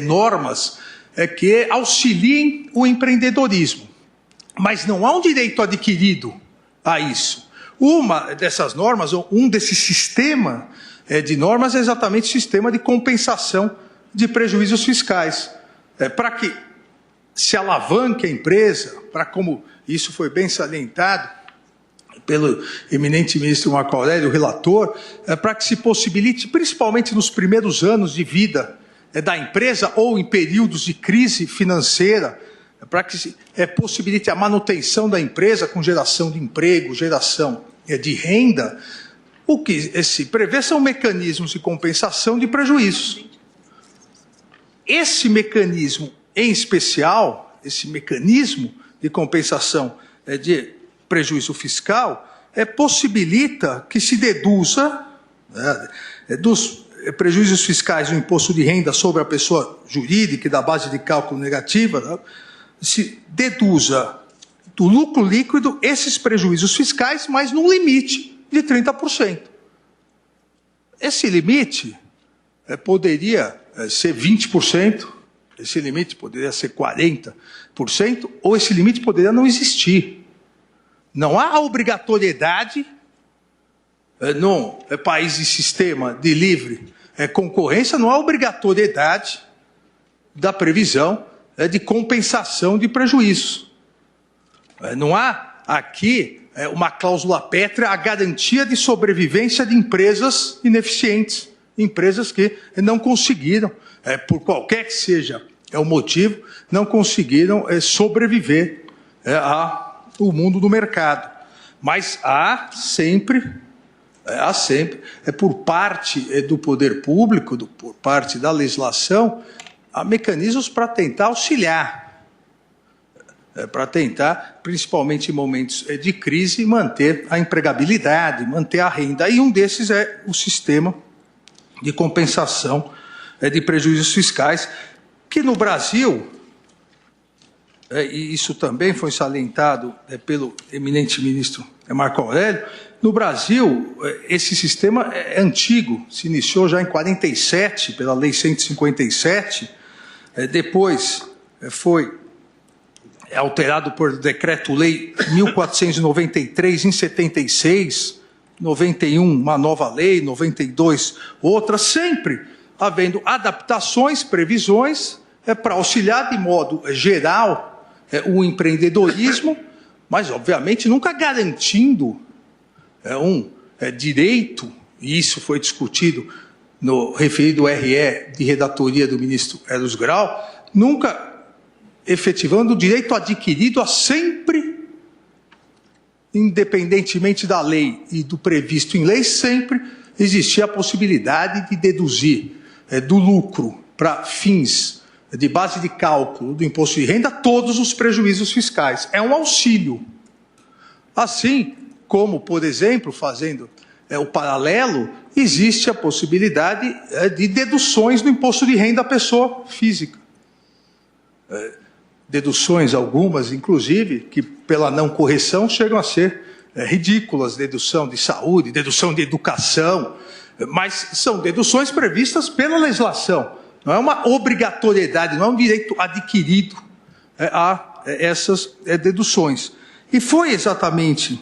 normas que auxiliem o empreendedorismo. Mas não há um direito adquirido a isso. Uma dessas normas, ou um desse sistema de normas, é exatamente o sistema de compensação de prejuízos fiscais. Para que se alavanque a empresa, para como isso foi bem salientado pelo eminente ministro Marco Aurélio, o relator, para que se possibilite, principalmente nos primeiros anos de vida da empresa ou em períodos de crise financeira, para que se possibilite a manutenção da empresa com geração de emprego, geração de renda. O que se prevê são mecanismos de compensação de prejuízos. Esse mecanismo, em especial, esse mecanismo de compensação de prejuízo fiscal, possibilita que se deduza dos prejuízos fiscais do imposto de renda sobre a pessoa jurídica e da base de cálculo negativa, se deduza do lucro líquido esses prejuízos fiscais, mas num limite de 30%. Esse limite poderia ser 20%, esse limite poderia ser 40%, ou esse limite poderia não existir. Não há obrigatoriedade, num país de sistema de livre concorrência, não há obrigatoriedade da previsão de compensação de prejuízos. Não há aqui uma cláusula pétrea, a garantia de sobrevivência de empresas ineficientes, empresas que não conseguiram, por qualquer que seja o motivo, não conseguiram sobreviver ao mundo do mercado. Mas há sempre, por parte do poder público, por parte da legislação, há mecanismos para tentar auxiliar, para tentar, principalmente em momentos de crise, manter a empregabilidade, manter a renda. E um desses é o sistema de compensação de prejuízos fiscais, que no Brasil, e isso também foi salientado pelo eminente ministro Marco Aurélio, no Brasil, esse sistema é antigo, se iniciou já em 47, pela Lei 157, depois foi alterado por Decreto-Lei 1493, em 76, 91, uma nova lei, 92, outra, sempre havendo adaptações, previsões, para auxiliar de modo geral o empreendedorismo, mas, obviamente, nunca garantindo um direito, e isso foi discutido no referido RE de redatoria do ministro Eros Grau, nunca efetivando o direito adquirido a sempre, independentemente da lei e do previsto em lei, sempre existia a possibilidade de deduzir do lucro para fins de base de cálculo do imposto de renda todos os prejuízos fiscais. É um auxílio. Assim como, por exemplo, fazendo o paralelo, existe a possibilidade de deduções do imposto de renda à pessoa física. Deduções algumas, inclusive, que pela não correção chegam a ser ridículas, dedução de saúde, dedução de educação, mas são deduções previstas pela legislação. Não é uma obrigatoriedade, não é um direito adquirido a essas deduções. E foi exatamente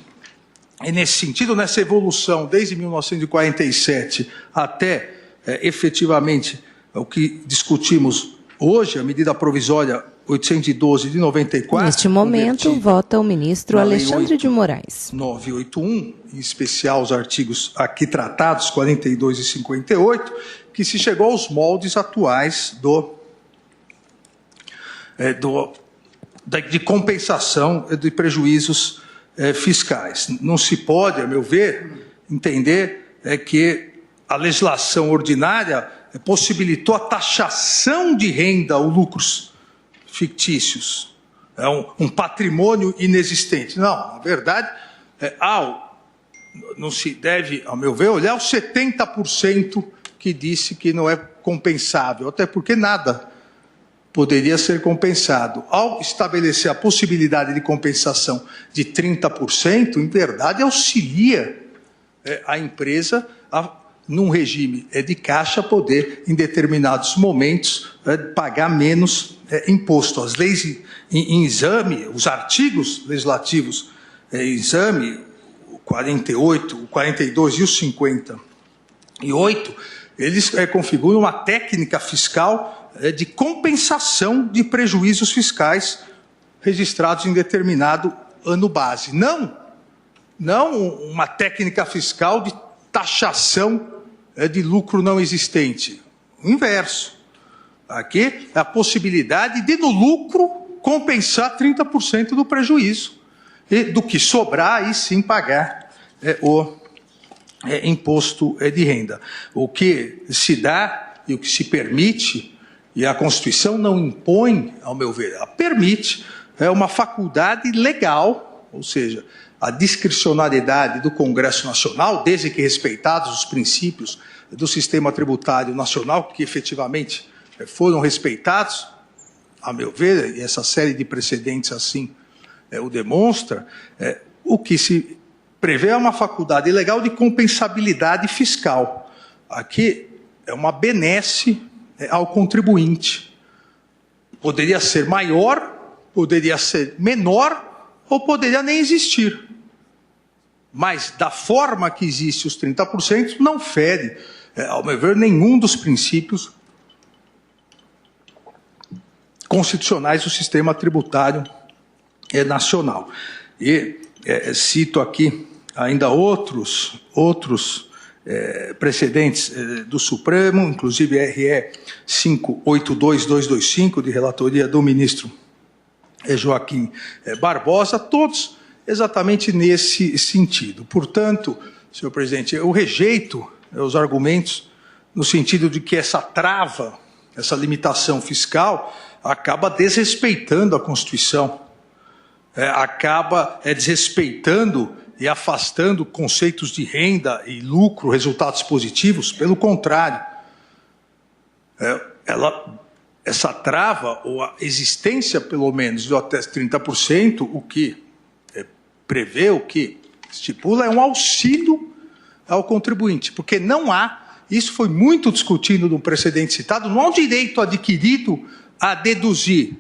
nesse sentido, nessa evolução, desde 1947 até efetivamente o que discutimos hoje, a medida provisória 812 de 94. Neste momento, vota o ministro Alexandre de Moraes. 981, em especial os artigos aqui tratados, 42 e 58, que se chegou aos moldes atuais de compensação de prejuízos fiscais. Não se pode, a meu ver, entender que a legislação ordinária possibilitou a taxação de renda ou lucros fictícios, um patrimônio inexistente. Não, na verdade, não se deve, ao meu ver, olhar os 70% que disse que não é compensável, até porque nada poderia ser compensado. Ao estabelecer a possibilidade de compensação de 30%, em verdade, auxilia a empresa num regime de caixa, poder, em determinados momentos, pagar menos imposto. As leis em exame, os artigos legislativos em exame, o 48, o 42 e o 58, eles configuram uma técnica fiscal de compensação de prejuízos fiscais registrados em determinado ano base. Não uma técnica fiscal de taxação de lucro não existente. O inverso. Aqui é a possibilidade de, no lucro, compensar 30% do prejuízo. E do que sobrar, aí sim pagar o imposto de renda. O que se dá e o que se permite, e a Constituição não impõe, ao meu ver, ela permite uma faculdade legal, ou seja, a discricionariedade do Congresso Nacional, desde que respeitados os princípios do sistema tributário nacional, que efetivamente foram respeitados, a meu ver, e essa série de precedentes assim o demonstra, o que se prevê é uma faculdade legal de compensabilidade fiscal. Aqui é uma benesse ao contribuinte. Poderia ser maior, poderia ser menor, ou poderia nem existir. Mas, da forma que existe os 30%, não fere, ao meu ver, nenhum dos princípios constitucionais do sistema tributário nacional. E cito aqui ainda outros precedentes do Supremo, inclusive RE 582225, de relatoria do ministro Joaquim Barbosa, todos exatamente nesse sentido. Portanto, senhor presidente, eu rejeito os argumentos no sentido de que essa trava, essa limitação fiscal, acaba desrespeitando a Constituição, acaba desrespeitando e afastando conceitos de renda e lucro, resultados positivos. Pelo contrário, essa trava, ou a existência, pelo menos, de até 30%, o que prevê, o que estipula, é um auxílio ao contribuinte, porque não há, isso foi muito discutido no precedente citado, não há um direito adquirido a deduzir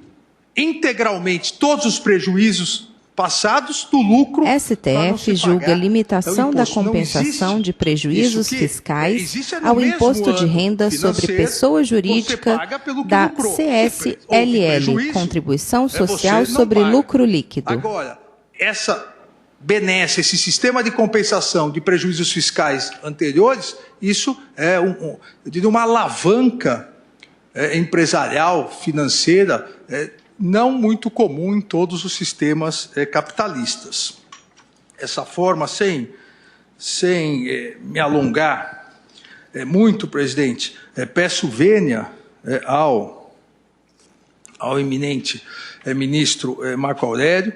integralmente todos os prejuízos passados do lucro. STF julga limitação da compensação de prejuízos fiscais ao imposto de renda sobre pessoa jurídica da CSLL, Contribuição Social sobre Lucro Líquido. Agora, essa benesse, esse sistema de compensação de prejuízos fiscais anteriores, isso é uma alavanca empresarial, financeira, não muito comum em todos os sistemas capitalistas. Essa forma, sem me alongar muito, presidente, peço vênia ao eminente ministro Marco Aurélio,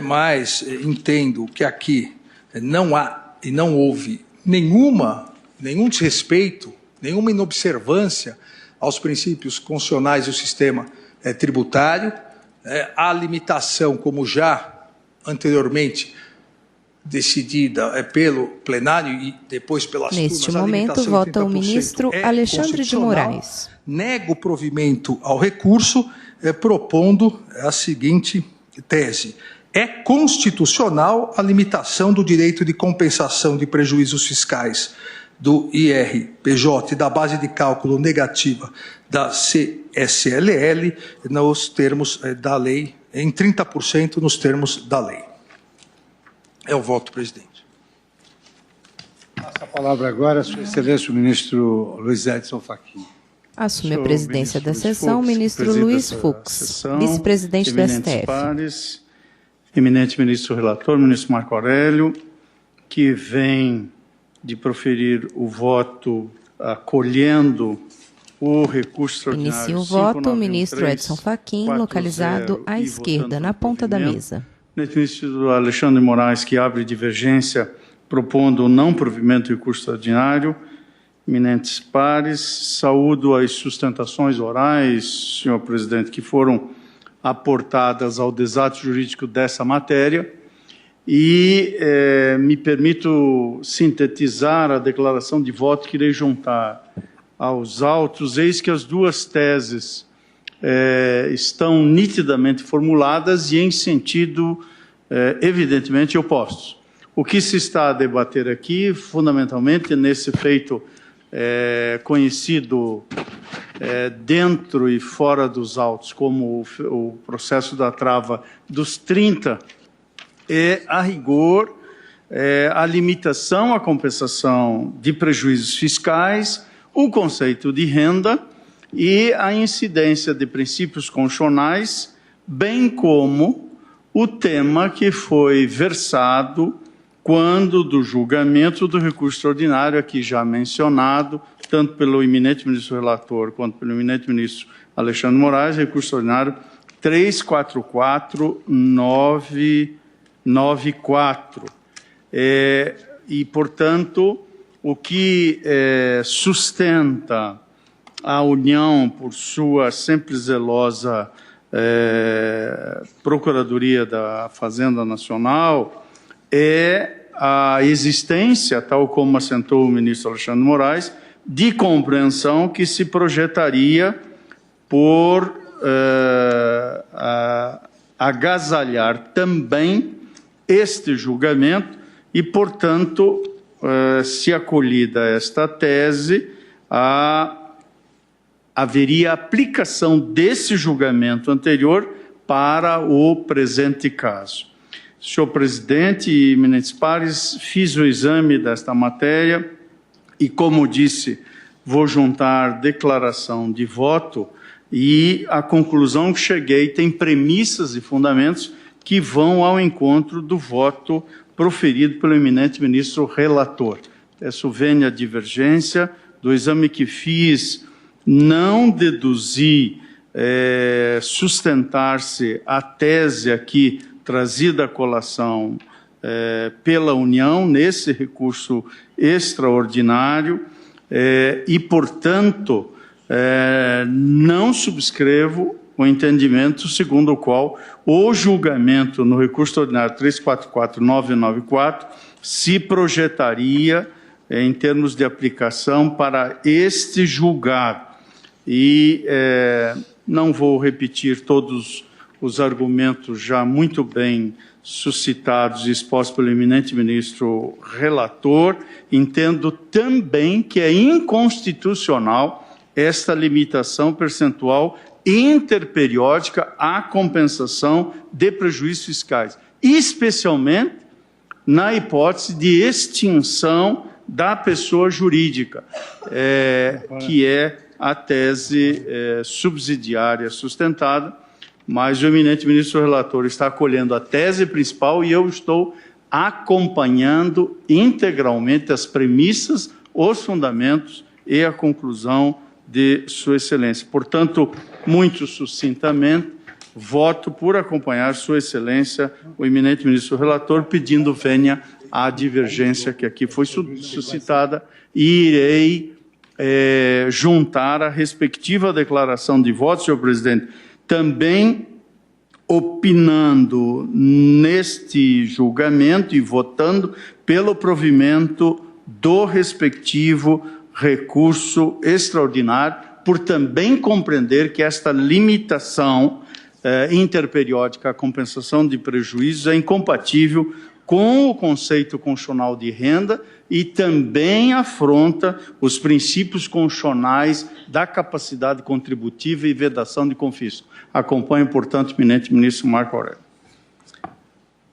mas entendo que aqui não há e não houve nenhum desrespeito, nenhuma inobservância aos princípios constitucionais do sistema tributário. A limitação, como já anteriormente decidida pelo plenário e depois pelas turmas. Neste momento, vota o ministro Alexandre de Moraes. Nego o provimento ao recurso, propondo a seguinte tese: é constitucional a limitação do direito de compensação de prejuízos fiscais do IRPJ e da base de cálculo negativa da CSLL nos termos da lei, em 30% nos termos da lei. É o voto, presidente. Passa a palavra agora a Sua Excelência o ministro Luiz Edson Fachin. Assume a presidência da sessão o ministro Luiz Fux, vice-presidente do STF. Pares, eminente ministro relator, ministro Marco Aurélio, que vem de proferir o voto acolhendo o recurso extraordinário. Inicia o voto o ministro Edson Fachin, localizado à esquerda, na ponta da mesa. Eminente ministro Alexandre de Moraes, que abre divergência, propondo o não provimento do recurso extraordinário. Eminentes pares, saúdo as sustentações orais, senhor presidente, que foram aportadas ao desato jurídico dessa matéria. E me permito sintetizar a declaração de voto que irei juntar aos autos. Eis que as duas teses estão nitidamente formuladas e em sentido evidentemente opostos. O que se está a debater aqui, fundamentalmente, nesse feito conhecido dentro e fora dos autos como o processo da trava dos 30%, a rigor, a limitação à compensação de prejuízos fiscais, o conceito de renda e a incidência de princípios constitucionais, bem como o tema que foi versado quando do julgamento do recurso extraordinário, aqui já mencionado, tanto pelo eminente ministro relator quanto pelo eminente ministro Alexandre de Moraes, recurso ordinário 344994. E, portanto, o que sustenta a União, por sua sempre zelosa Procuradoria da Fazenda Nacional, é a existência, tal como assentou o ministro Alexandre de Moraes, de compreensão que se projetaria por agasalhar também este julgamento e, portanto, se acolhida esta tese, haveria aplicação desse julgamento anterior para o presente caso. Senhor presidente e eminentes pares, fiz o exame desta matéria e, como disse, vou juntar declaração de voto e a conclusão que cheguei tem premissas e fundamentos que vão ao encontro do voto proferido pelo eminente ministro relator. Peço vênia divergência do exame que fiz, não deduzi sustentar-se a tese aqui trazida à colação pela União nesse recurso extraordinário e, portanto, não subscrevo o entendimento segundo o qual o julgamento no recurso ordinário 344994 se projetaria em termos de aplicação para este julgado. E não vou repetir todos os argumentos já muito bem suscitados e expostos pelo eminente ministro relator. Entendo também que é inconstitucional esta limitação percentual interperiódica à compensação de prejuízos fiscais, especialmente na hipótese de extinção da pessoa jurídica, que é a tese subsidiária sustentada, mas o eminente ministro relator está acolhendo a tese principal e eu estou acompanhando integralmente as premissas, os fundamentos e a conclusão de Sua Excelência. Portanto, muito sucintamente, voto por acompanhar Sua Excelência, o eminente ministro relator, pedindo vênia à divergência que aqui foi suscitada e irei juntar a respectiva declaração de voto, senhor presidente, também opinando neste julgamento e votando pelo provimento do respectivo recurso extraordinário, por também compreender que esta limitação interperiódica à compensação de prejuízos é incompatível com o conceito constitucional de renda e também afronta os princípios constitucionais da capacidade contributiva e vedação de confisco. Acompanho, portanto, o eminente ministro Marco Aurélio.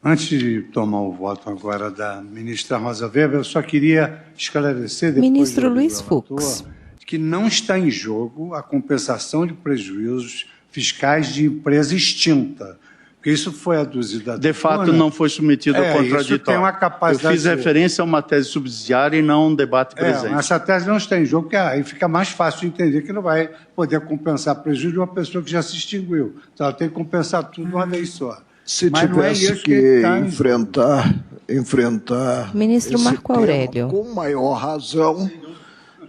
Antes de tomar o voto agora da ministra Rosa Weber, eu só queria esclarecer depois ministro Luiz Fux, que não está em jogo a compensação de prejuízos fiscais de empresa extinta. Porque isso foi aduzido. De fato, não foi submetido ao contraditório. Isso tem uma capacidade. Eu fiz referência a uma tese subsidiária e não a um debate presente. Essa tese não está em jogo, porque aí fica mais fácil de entender que não vai poder compensar prejuízo de uma pessoa que já se extinguiu. Então, ela tem que compensar tudo de uma vez só. Se tivesse que enfrentar ministro Marco Aurélio, com maior razão,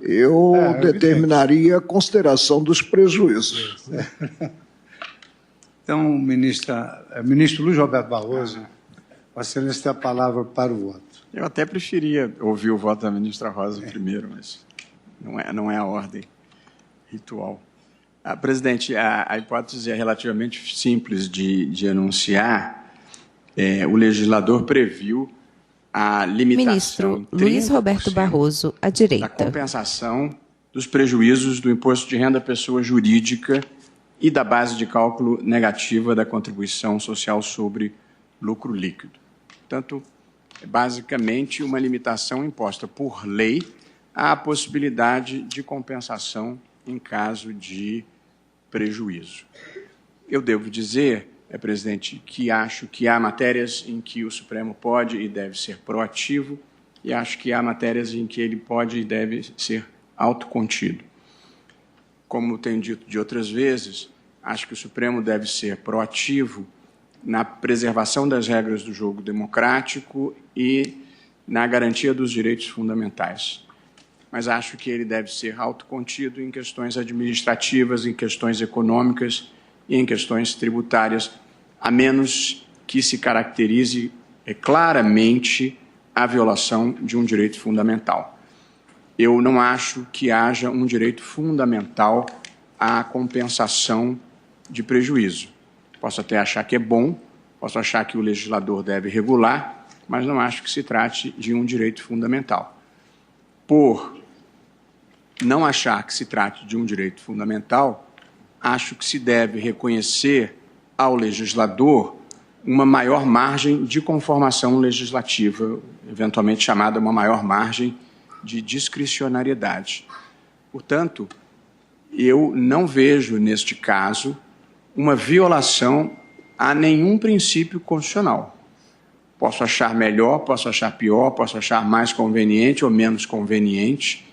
eu determinaria a consideração dos prejuízos. Então, ministro Luiz Roberto Barroso, Vossa Excelência tem a palavra para o voto. Eu até preferia ouvir o voto da ministra Rosa primeiro, mas não é a ordem ritual. Presidente, a hipótese é relativamente simples de enunciar. O legislador previu a limitação ministro Luiz Roberto Barroso, à direita, da compensação dos prejuízos do imposto de renda à pessoa jurídica e da base de cálculo negativa da contribuição social sobre lucro líquido. Portanto, é basicamente uma limitação imposta por lei à possibilidade de compensação em caso de prejuízo. Eu devo dizer, presidente, que acho que há matérias em que o Supremo pode e deve ser proativo e acho que há matérias em que ele pode e deve ser autocontido. Como tenho dito de outras vezes, acho que o Supremo deve ser proativo na preservação das regras do jogo democrático e na garantia dos direitos fundamentais. Mas acho que ele deve ser autocontido em questões administrativas, em questões econômicas e em questões tributárias, a menos que se caracterize claramente a violação de um direito fundamental. Eu não acho que haja um direito fundamental à compensação de prejuízo. Posso até achar que é bom, posso achar que o legislador deve regular, mas não acho que se trate de um direito fundamental. Por não achar que se trate de um direito fundamental, acho que se deve reconhecer ao legislador uma maior margem de conformação legislativa, eventualmente chamada uma maior margem de discricionariedade. Portanto, eu não vejo, neste caso, uma violação a nenhum princípio constitucional. Posso achar melhor, posso achar pior, posso achar mais conveniente ou menos conveniente,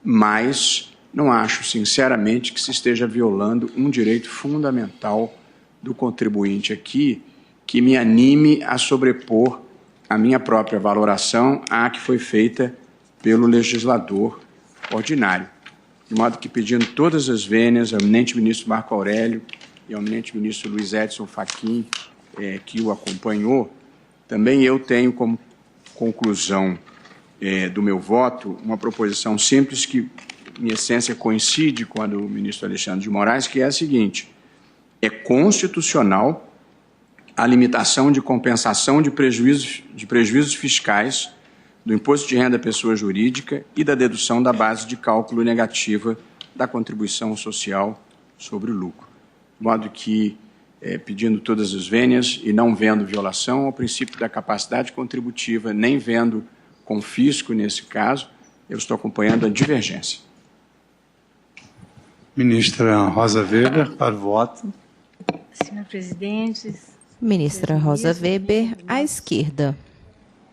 mas não acho, sinceramente, que se esteja violando um direito fundamental do contribuinte aqui, que me anime a sobrepor a minha própria valoração à que foi feita pelo legislador ordinário. De modo que, pedindo todas as vênias ao eminente ministro Marco Aurélio e ao eminente ministro Luiz Edson Fachin, que o acompanhou, também eu tenho como conclusão do meu voto uma proposição simples que, em essência, coincide com a do ministro Alexandre de Moraes, que é a seguinte: é constitucional a limitação de compensação de prejuízos fiscais do imposto de renda à pessoa jurídica e da dedução da base de cálculo negativa da contribuição social sobre o lucro. De modo que, pedindo todas as vênias e não vendo violação ao princípio da capacidade contributiva, nem vendo confisco nesse caso, eu estou acompanhando a divergência. Ministra Rosa Weber, para o voto. Senhor presidente. Ministra Rosa Weber, à esquerda.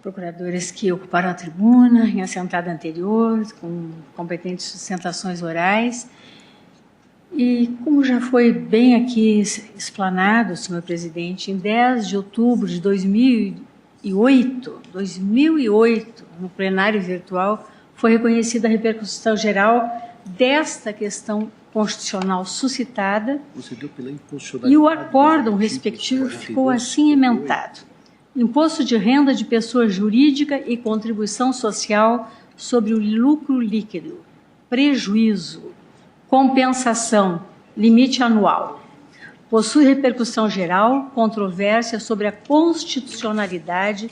Procuradores que ocuparam a tribuna em assentada anterior, com competentes sustentações orais. E, como já foi bem aqui explanado, senhor presidente, em 10 de outubro de 2008, no plenário virtual, foi reconhecida a repercussão geral desta questão constitucional suscitada e o acórdão respectivo ficou assim emendado: imposto de renda de pessoa jurídica e contribuição social sobre o lucro líquido, prejuízo, compensação, limite anual. Possui repercussão geral, controvérsia sobre a constitucionalidade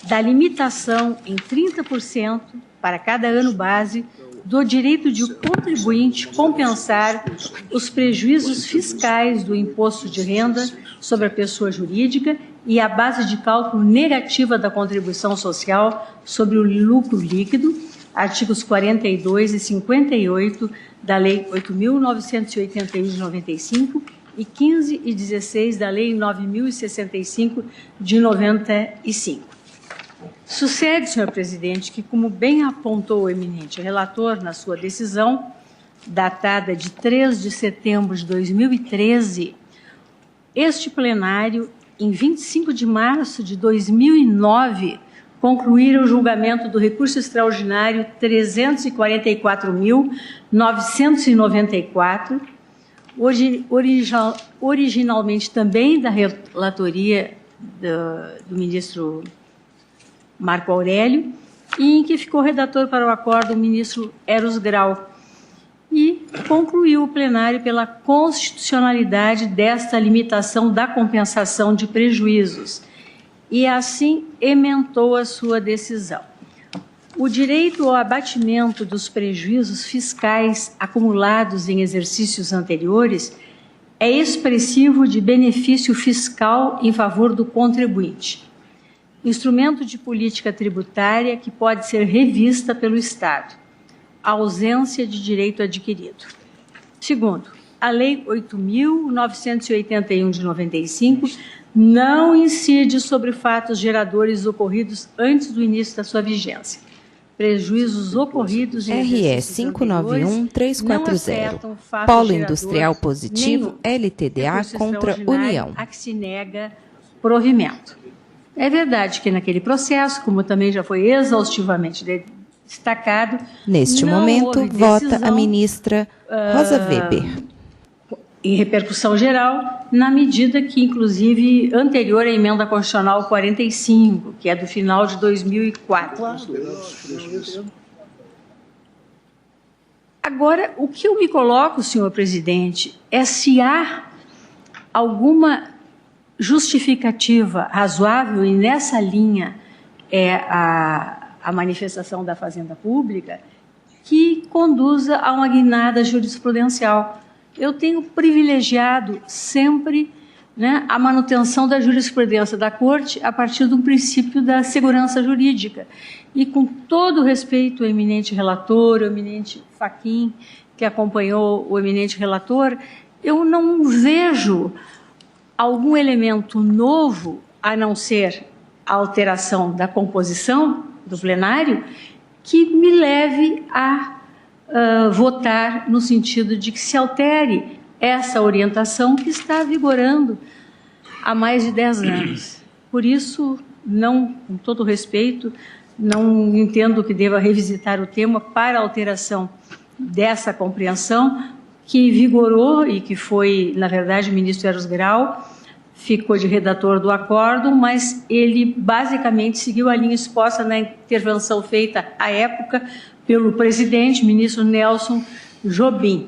da limitação em 30% para cada ano base do direito de o contribuinte compensar os prejuízos fiscais do imposto de renda sobre a pessoa jurídica e a base de cálculo negativa da contribuição social sobre o lucro líquido, artigos 42 e 58 da Lei 8.981 de 95 e 15 e 16 da Lei 9.065 de 95. Sucede, senhor presidente, que, como bem apontou o eminente relator na sua decisão, datada de 3 de setembro de 2013, este plenário, em 25 de março de 2009, concluíra o julgamento do recurso extraordinário 344.994, originalmente também da relatoria do ministro Marco Aurélio, e em que ficou redator para o acordo o ministro Eros Grau, e concluiu o plenário pela constitucionalidade desta limitação da compensação de prejuízos, e assim emendou a sua decisão. O direito ao abatimento dos prejuízos fiscais acumulados em exercícios anteriores é expressivo de benefício fiscal em favor do contribuinte, instrumento de política tributária que pode ser revista pelo Estado, a ausência de direito adquirido. Segundo, a Lei 8.981 de 95 não incide sobre fatos geradores ocorridos antes do início da sua vigência. prejuízos ocorridos em RS 591-340. Polo Industrial Positivo LTDA contra União. A que se nega provimento. É verdade que naquele processo, como também já foi exaustivamente destacado, neste momento, vota a ministra Rosa Weber. Em repercussão geral, na medida que, inclusive, anterior à emenda constitucional 45, que é do final de 2004. Agora, o que eu me coloco, senhor presidente, é se há alguma justificativa razoável, e nessa linha é a manifestação da Fazenda Pública, que conduza a uma guinada jurisprudencial. Eu tenho privilegiado sempre, né, a manutenção da jurisprudência da Corte a partir do princípio da segurança jurídica. E com todo o respeito ao eminente relator, ao eminente Fachin, que acompanhou o eminente relator, eu não vejo algum elemento novo, a não ser a alteração da composição do plenário, que me leve a votar no sentido de que se altere essa orientação que está vigorando há mais de 10 anos. Por isso, não, com todo respeito, não entendo que deva revisitar o tema para alteração dessa compreensão que vigorou e que foi, na verdade, o ministro Eros Grau ficou de redator do acórdão, mas ele basicamente seguiu a linha exposta na intervenção feita à época pelo presidente, ministro Nelson Jobim.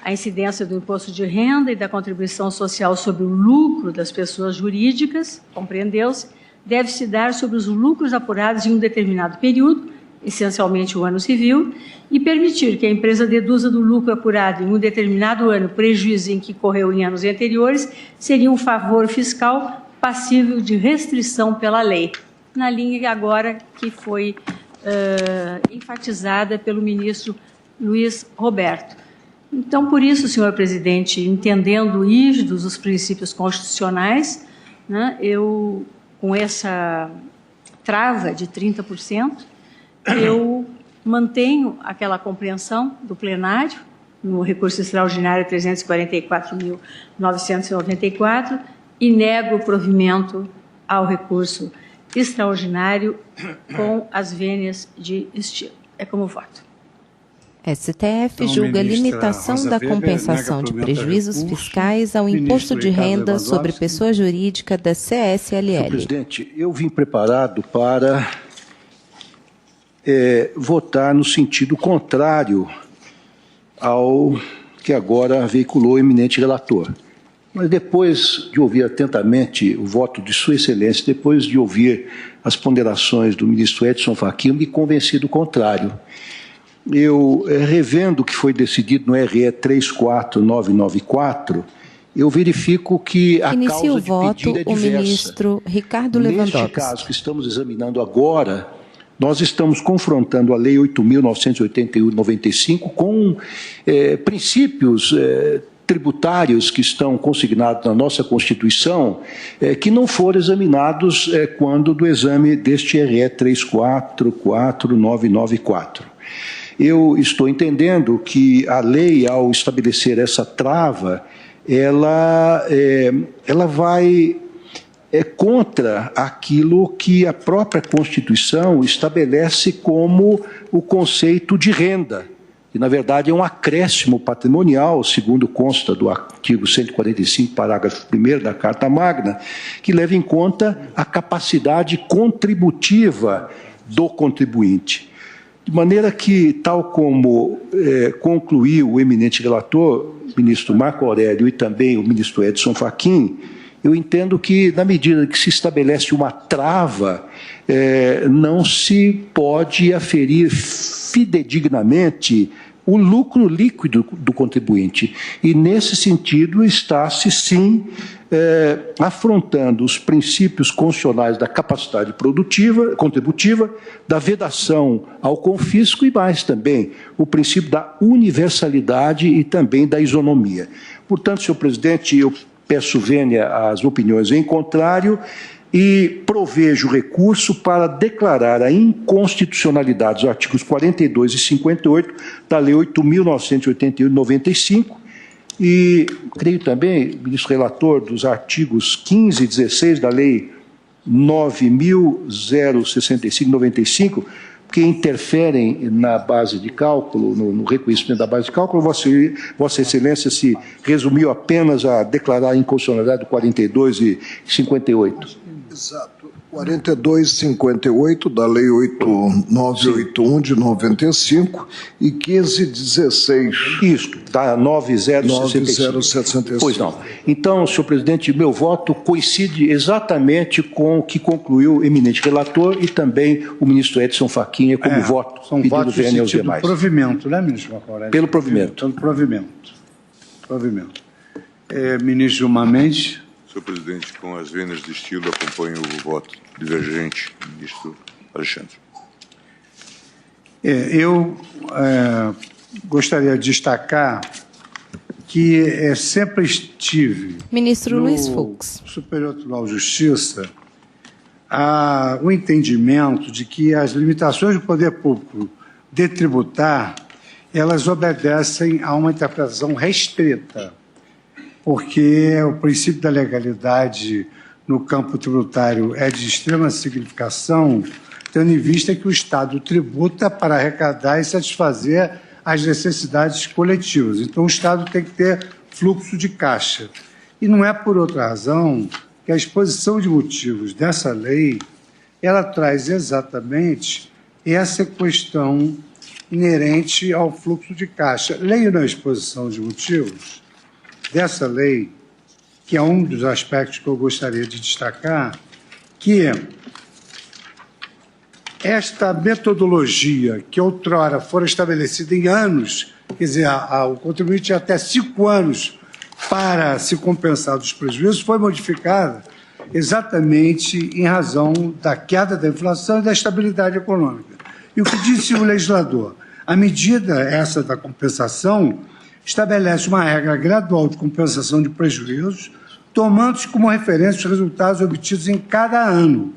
A incidência do imposto de renda e da contribuição social sobre o lucro das pessoas jurídicas, compreendeu-se, deve se dar sobre os lucros apurados em um determinado período, essencialmente o ano civil, e permitir que a empresa deduza do lucro apurado em um determinado ano prejuízo em que correu em anos anteriores, seria um favor fiscal passível de restrição pela lei, na linha agora que foi enfatizada pelo ministro Luiz Roberto. Então, por isso, senhor presidente, entendendo rígidos os princípios constitucionais, né, eu, com essa trava de 30%, eu mantenho aquela compreensão do plenário, no recurso extraordinário 344.994, e nego o provimento ao recurso extraordinário com as vênias de estilo. É como voto. STF julga limitação da compensação de prejuízos fiscais ao imposto de renda sobre pessoa jurídica da CSLL. Senhor presidente, eu vim preparado para votar no sentido contrário ao que agora veiculou o eminente relator. Mas depois de ouvir atentamente o voto de Sua Excelência, depois de ouvir as ponderações do ministro Edson Fachin, eu me convenci do contrário. Eu, revendo o que foi decidido no RE 34994, eu verifico que a inicia causa o voto de pedido é o diversa. ministro Ricardo Lewandowski. Neste caso que estamos examinando agora, nós estamos confrontando a Lei 8.981/95 com princípios tributários que estão consignados na nossa Constituição, que não foram examinados quando do exame deste RE 344.994. Eu estou entendendo que a lei, ao estabelecer essa trava, ela vai contra aquilo que a própria Constituição estabelece como o conceito de renda, que, na verdade, é um acréscimo patrimonial, segundo consta do artigo 145, parágrafo 1º da Carta Magna, que leva em conta a capacidade contributiva do contribuinte. De maneira que, tal como concluiu o eminente relator, o ministro Marco Aurélio, e também o ministro Edson Fachin, eu entendo que, na medida que se estabelece uma trava, não se pode aferir fidedignamente o lucro líquido do contribuinte. E, nesse sentido, está-se, sim, afrontando os princípios constitucionais da capacidade contributiva, da vedação ao confisco e mais também o princípio da universalidade e também da isonomia. Portanto, senhor presidente, eu peço vênia às opiniões em contrário e provejo recurso para declarar a inconstitucionalidade dos artigos 42 e 58 da Lei 8.988/95 e creio também, ministro relator, dos artigos 15 e 16 da Lei 9.065/95, que interferem na base de cálculo, no reconhecimento da base de cálculo. Vossa Excelência se resumiu apenas a declarar a inconstitucionalidade do 42 e 58. Exato. 42 e 58 da Lei 8981 de 95 e 15 e 16. Isso, da 9065. Pois não. Então, senhor presidente, meu voto coincide exatamente com o que concluiu o eminente relator e também o ministro Edson Fachin como voto. São pedido votos VN aos de demais. provimento, né, ministro Marco Aurélio? Pelo provimento. Pelo provimento. Ministro Gilmar Mendes. Senhor presidente, com as vênias de estilo, acompanho o voto divergente do ministro Alexandre. Eu gostaria de destacar que sempre estive ministro Luiz Fux. Superior Tribunal de Justiça o entendimento de que as limitações do poder público de tributar, elas obedecem a uma interpretação restrita, porque o princípio da legalidade no campo tributário é de extrema significação, tendo em vista que o Estado tributa para arrecadar e satisfazer as necessidades coletivas. Então, o Estado tem que ter fluxo de caixa. E não é por outra razão que a exposição de motivos dessa lei, ela traz exatamente essa questão inerente ao fluxo de caixa. Leio na exposição de motivos dessa lei, que é um dos aspectos que eu gostaria de destacar, que esta metodologia que outrora fora estabelecida em anos, quer dizer, o contribuinte tinha até 5 anos para se compensar dos prejuízos, foi modificada exatamente em razão da queda da inflação e da estabilidade econômica. E o que disse o legislador? A medida essa da compensação estabelece uma regra gradual de compensação de prejuízos, tomando-se como referência os resultados obtidos em cada ano.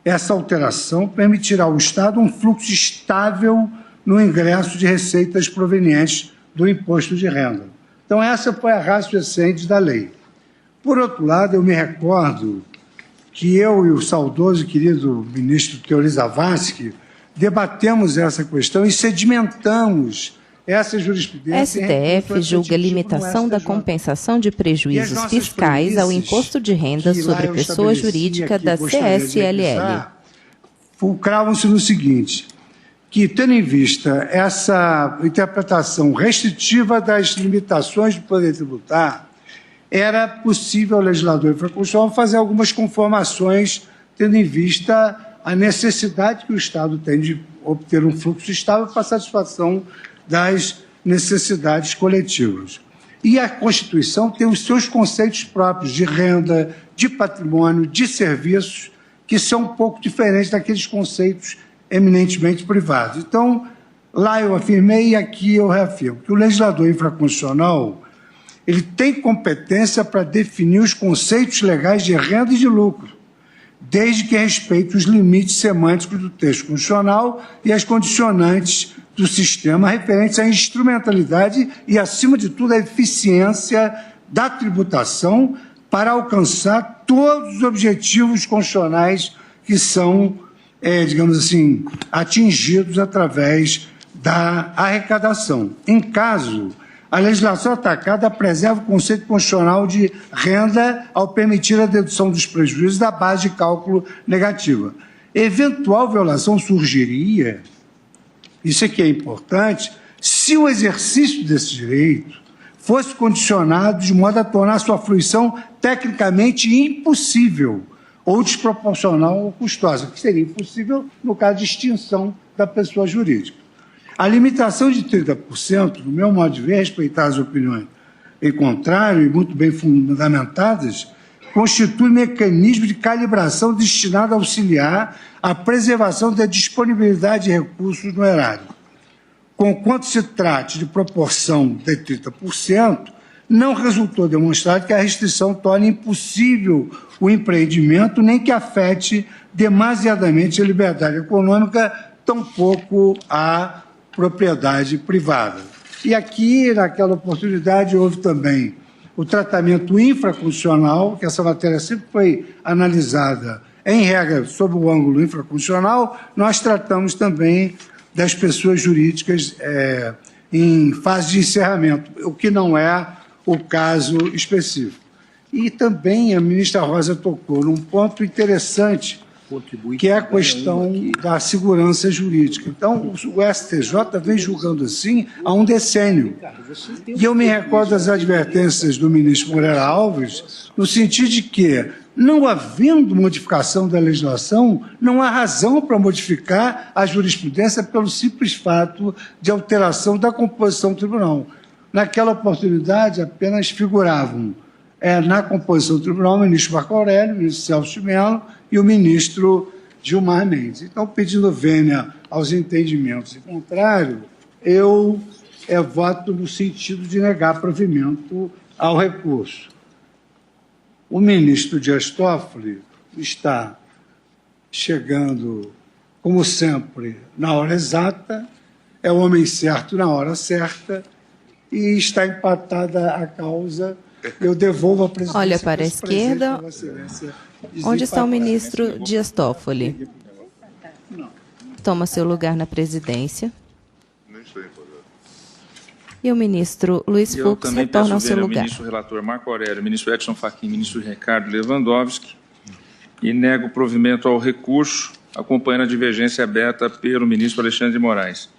Essa alteração permitirá ao Estado um fluxo estável no ingresso de receitas provenientes do imposto de renda. Então, essa foi a ratio essence da lei. Por outro lado, eu me recordo que eu e o saudoso e querido ministro Teori Zavascki debatemos essa questão e sedimentamos essa jurisprudência. STF julga limitação da compensação de prejuízos fiscais ao imposto de renda sobre pessoa jurídica da CSLL. Fulcravam-se no seguinte, que, tendo em vista essa interpretação restritiva das limitações do poder tributar, era possível ao legislador infraconstitucional fazer algumas conformações, tendo em vista a necessidade que o Estado tem de obter um fluxo estável para a satisfação das necessidades coletivas. E a Constituição tem os seus conceitos próprios de renda, de patrimônio, de serviços, que são um pouco diferentes daqueles conceitos eminentemente privados. Então, lá eu afirmei e aqui eu reafirmo que o legislador infraconstitucional ele tem competência para definir os conceitos legais de renda e de lucro, desde que respeite os limites semânticos do texto constitucional e as condicionantes do sistema referentes à instrumentalidade e, acima de tudo, à eficiência da tributação para alcançar todos os objetivos constitucionais que são, digamos assim, atingidos através da arrecadação. Em caso, a legislação atacada preserva o conceito constitucional de renda ao permitir a dedução dos prejuízos da base de cálculo negativa. Eventual violação surgiria, isso aqui é importante, se o exercício desse direito fosse condicionado de modo a tornar sua fruição tecnicamente impossível ou desproporcional ou custosa, que seria impossível no caso de extinção da pessoa jurídica. A limitação de 30%, no meu modo de ver, respeitar as opiniões em contrário e muito bem fundamentadas, constitui mecanismo de calibração destinado a auxiliar a preservação da disponibilidade de recursos no erário. Conquanto se trate de proporção de 30%, não resultou demonstrado que a restrição torne impossível o empreendimento, nem que afete demasiadamente a liberdade econômica, tampouco a propriedade privada. E aqui, naquela oportunidade, houve também o tratamento infraconstitucional, que essa matéria sempre foi analisada, em regra, sob o ângulo infraconstitucional. Nós tratamos também das pessoas jurídicas em fase de encerramento, o que não é o caso específico. E também a ministra Rosa tocou num ponto interessante, que é a questão da segurança jurídica. Então, o STJ vem julgando assim há um decênio. E eu me recordo das advertências do ministro Moreira Alves, no sentido de que, não havendo modificação da legislação, não há razão para modificar a jurisprudência pelo simples fato de alteração da composição do tribunal. Naquela oportunidade, apenas figuravam na composição do tribunal o ministro Marco Aurélio, o ministro Celso de Mello e o ministro Gilmar Mendes. Então, pedindo vênia aos entendimentos em contrário, eu voto no sentido de negar provimento ao recurso. O ministro Dias Toffoli está chegando, como sempre, na hora exata, é o homem certo na hora certa e está empatada a causa. Eu devolvo a presidência. Olha para a esquerda. Onde está o ministro Dias Toffoli? Toma seu lugar na presidência. E o ministro Luiz Fux retorna ao seu lugar. O ministro relator Marco Aurélio, o ministro Edson Fachin, o ministro Ricardo Lewandowski, e nego o provimento ao recurso, acompanhando a divergência aberta pelo ministro Alexandre de Moraes.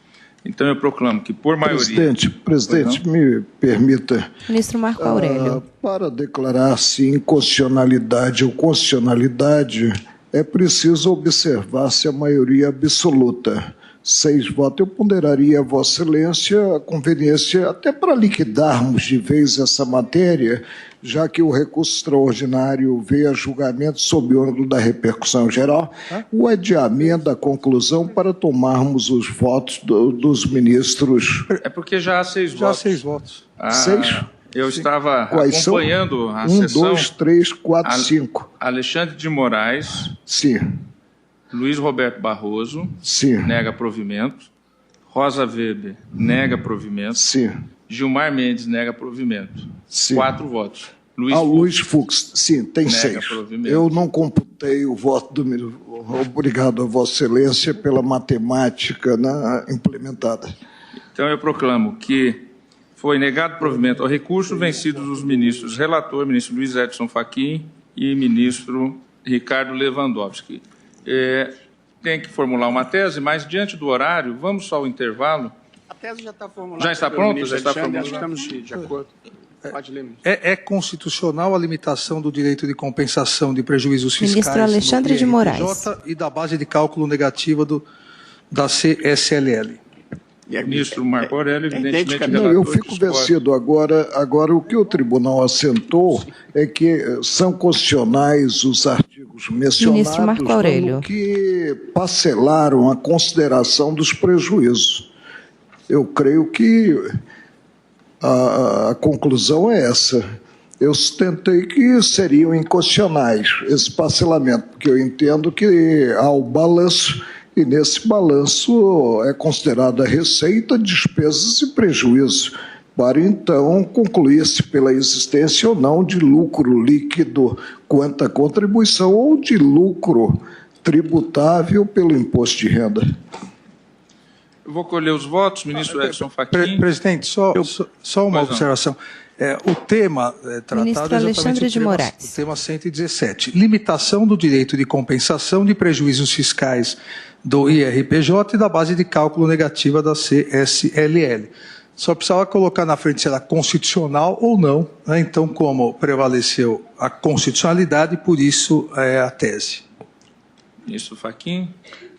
Então, eu proclamo que, por maioria... Presidente, me permita... Ministro Marco Aurélio. Para declarar-se inconstitucionalidade ou constitucionalidade, é preciso observar-se a maioria absoluta. 6 votos. Eu ponderaria a Vossa Excelência a conveniência, até para liquidarmos de vez essa matéria, já que o recurso extraordinário veio a julgamento sob o ângulo da repercussão geral, o adiamento da conclusão para tomarmos os votos dos ministros. É porque já há 6 votos. Já há 6 votos. 6? Eu estava Quais acompanhando são? a sessão. 1, 2, 3, 4, 5. Alexandre de Moraes. Sim. Luiz Roberto Barroso. Sim. Nega provimento. Rosa Weber nega provimento. Sim. Gilmar Mendes nega provimento. Sim. 4 votos. Luiz Fux, sim, tem 6. Provimento. Eu não computei o voto do ministro. Obrigado a Vossa Excelência pela matemática implementada. Então, eu proclamo que foi negado provimento ao recurso, vencidos os ministros relator, ministro Luiz Edson Fachin e ministro Ricardo Lewandowski. Tem que formular uma tese, mas, diante do horário, vamos ao intervalo. A tese já está formulada. Já está pronta? Já está formulada. formulada. Estamos de acordo. Pode ler, ministro. É constitucional a limitação do direito de compensação de prejuízos fiscais Ministro Alexandre de Moraes. e da base de cálculo negativa da CSLL. Ministro Marco Aurélio, evidentemente... Eu fico vencido. Agora, o que o tribunal assentou é que são constitucionais os artigos mencionados, Ministro Marco Aurélio, que parcelaram a consideração dos prejuízos. Eu creio que a conclusão é essa. Eu sustentei que seriam inconstitucionais esse parcelamento, porque eu entendo que há o balanço, e nesse balanço é considerada receita, despesas e prejuízo, para então concluir-se pela existência ou não de lucro líquido quanto à contribuição ou de lucro tributável pelo imposto de renda. Eu vou colher os votos, ministro Edson Fachin. Presidente, só uma observação. O tema tratado ministro Alexandre de Moraes. O tema 117, limitação do direito de compensação de prejuízos fiscais do IRPJ e da base de cálculo negativa da CSLL. Só precisava colocar na frente se era constitucional ou não, né? Então, como prevaleceu a constitucionalidade, por isso a tese. Ministro Fachin.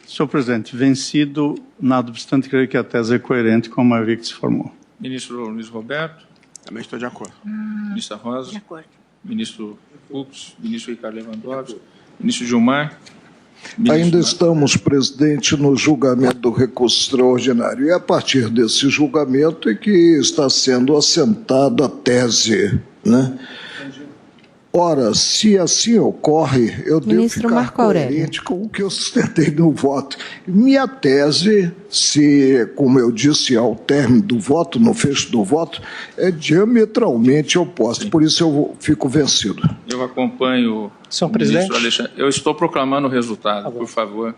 Senhor presidente, vencido, nada obstante, creio que a tese é coerente com a maioria que se formou. Ministro Luiz Roberto. Também estou de acordo. Ministra Rosa. De acordo. Ministro Fux. Ministro Ricardo Lewandowski. Ministro Gilmar. Ainda estamos, presidente, no julgamento do recurso extraordinário. E a partir desse julgamento é que está sendo assentada a tese, né? Ora, se assim ocorre, eu devo ficar coerente com o que eu sustentei no voto. Minha tese, se, como eu disse ao término do voto, no fecho do voto, é diametralmente oposta. Por isso eu fico vencido. Eu acompanho senhor presidente. Alexandre. Eu estou proclamando o resultado, por favor.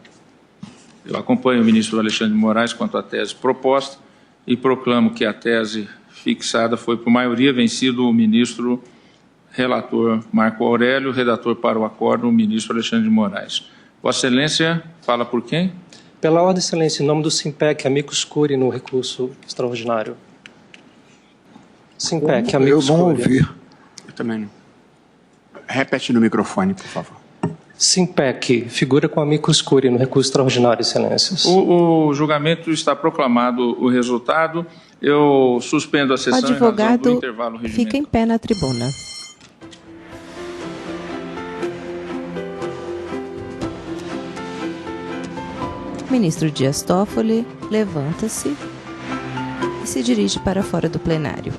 Eu acompanho o ministro Alexandre de Moraes quanto à tese proposta e proclamo que a tese fixada foi, por maioria, vencido o ministro relator Marco Aurélio, redator para o acordo, o ministro Alexandre de Moraes. Vossa Excelência, fala por quem? Pela ordem, Excelência, em nome do Simpec, amicus curiae no recurso extraordinário. Simpec, amicus curiae. Eu não ouvi. Eu também não. Repete no microfone, por favor. Simpec, figura com amicus curiae no recurso extraordinário, Excelências. O julgamento está proclamado o resultado. Eu suspendo a sessão em razão do intervalo regimental. Fica em pé na tribuna. Ministro Dias Toffoli levanta-se e se dirige para fora do plenário.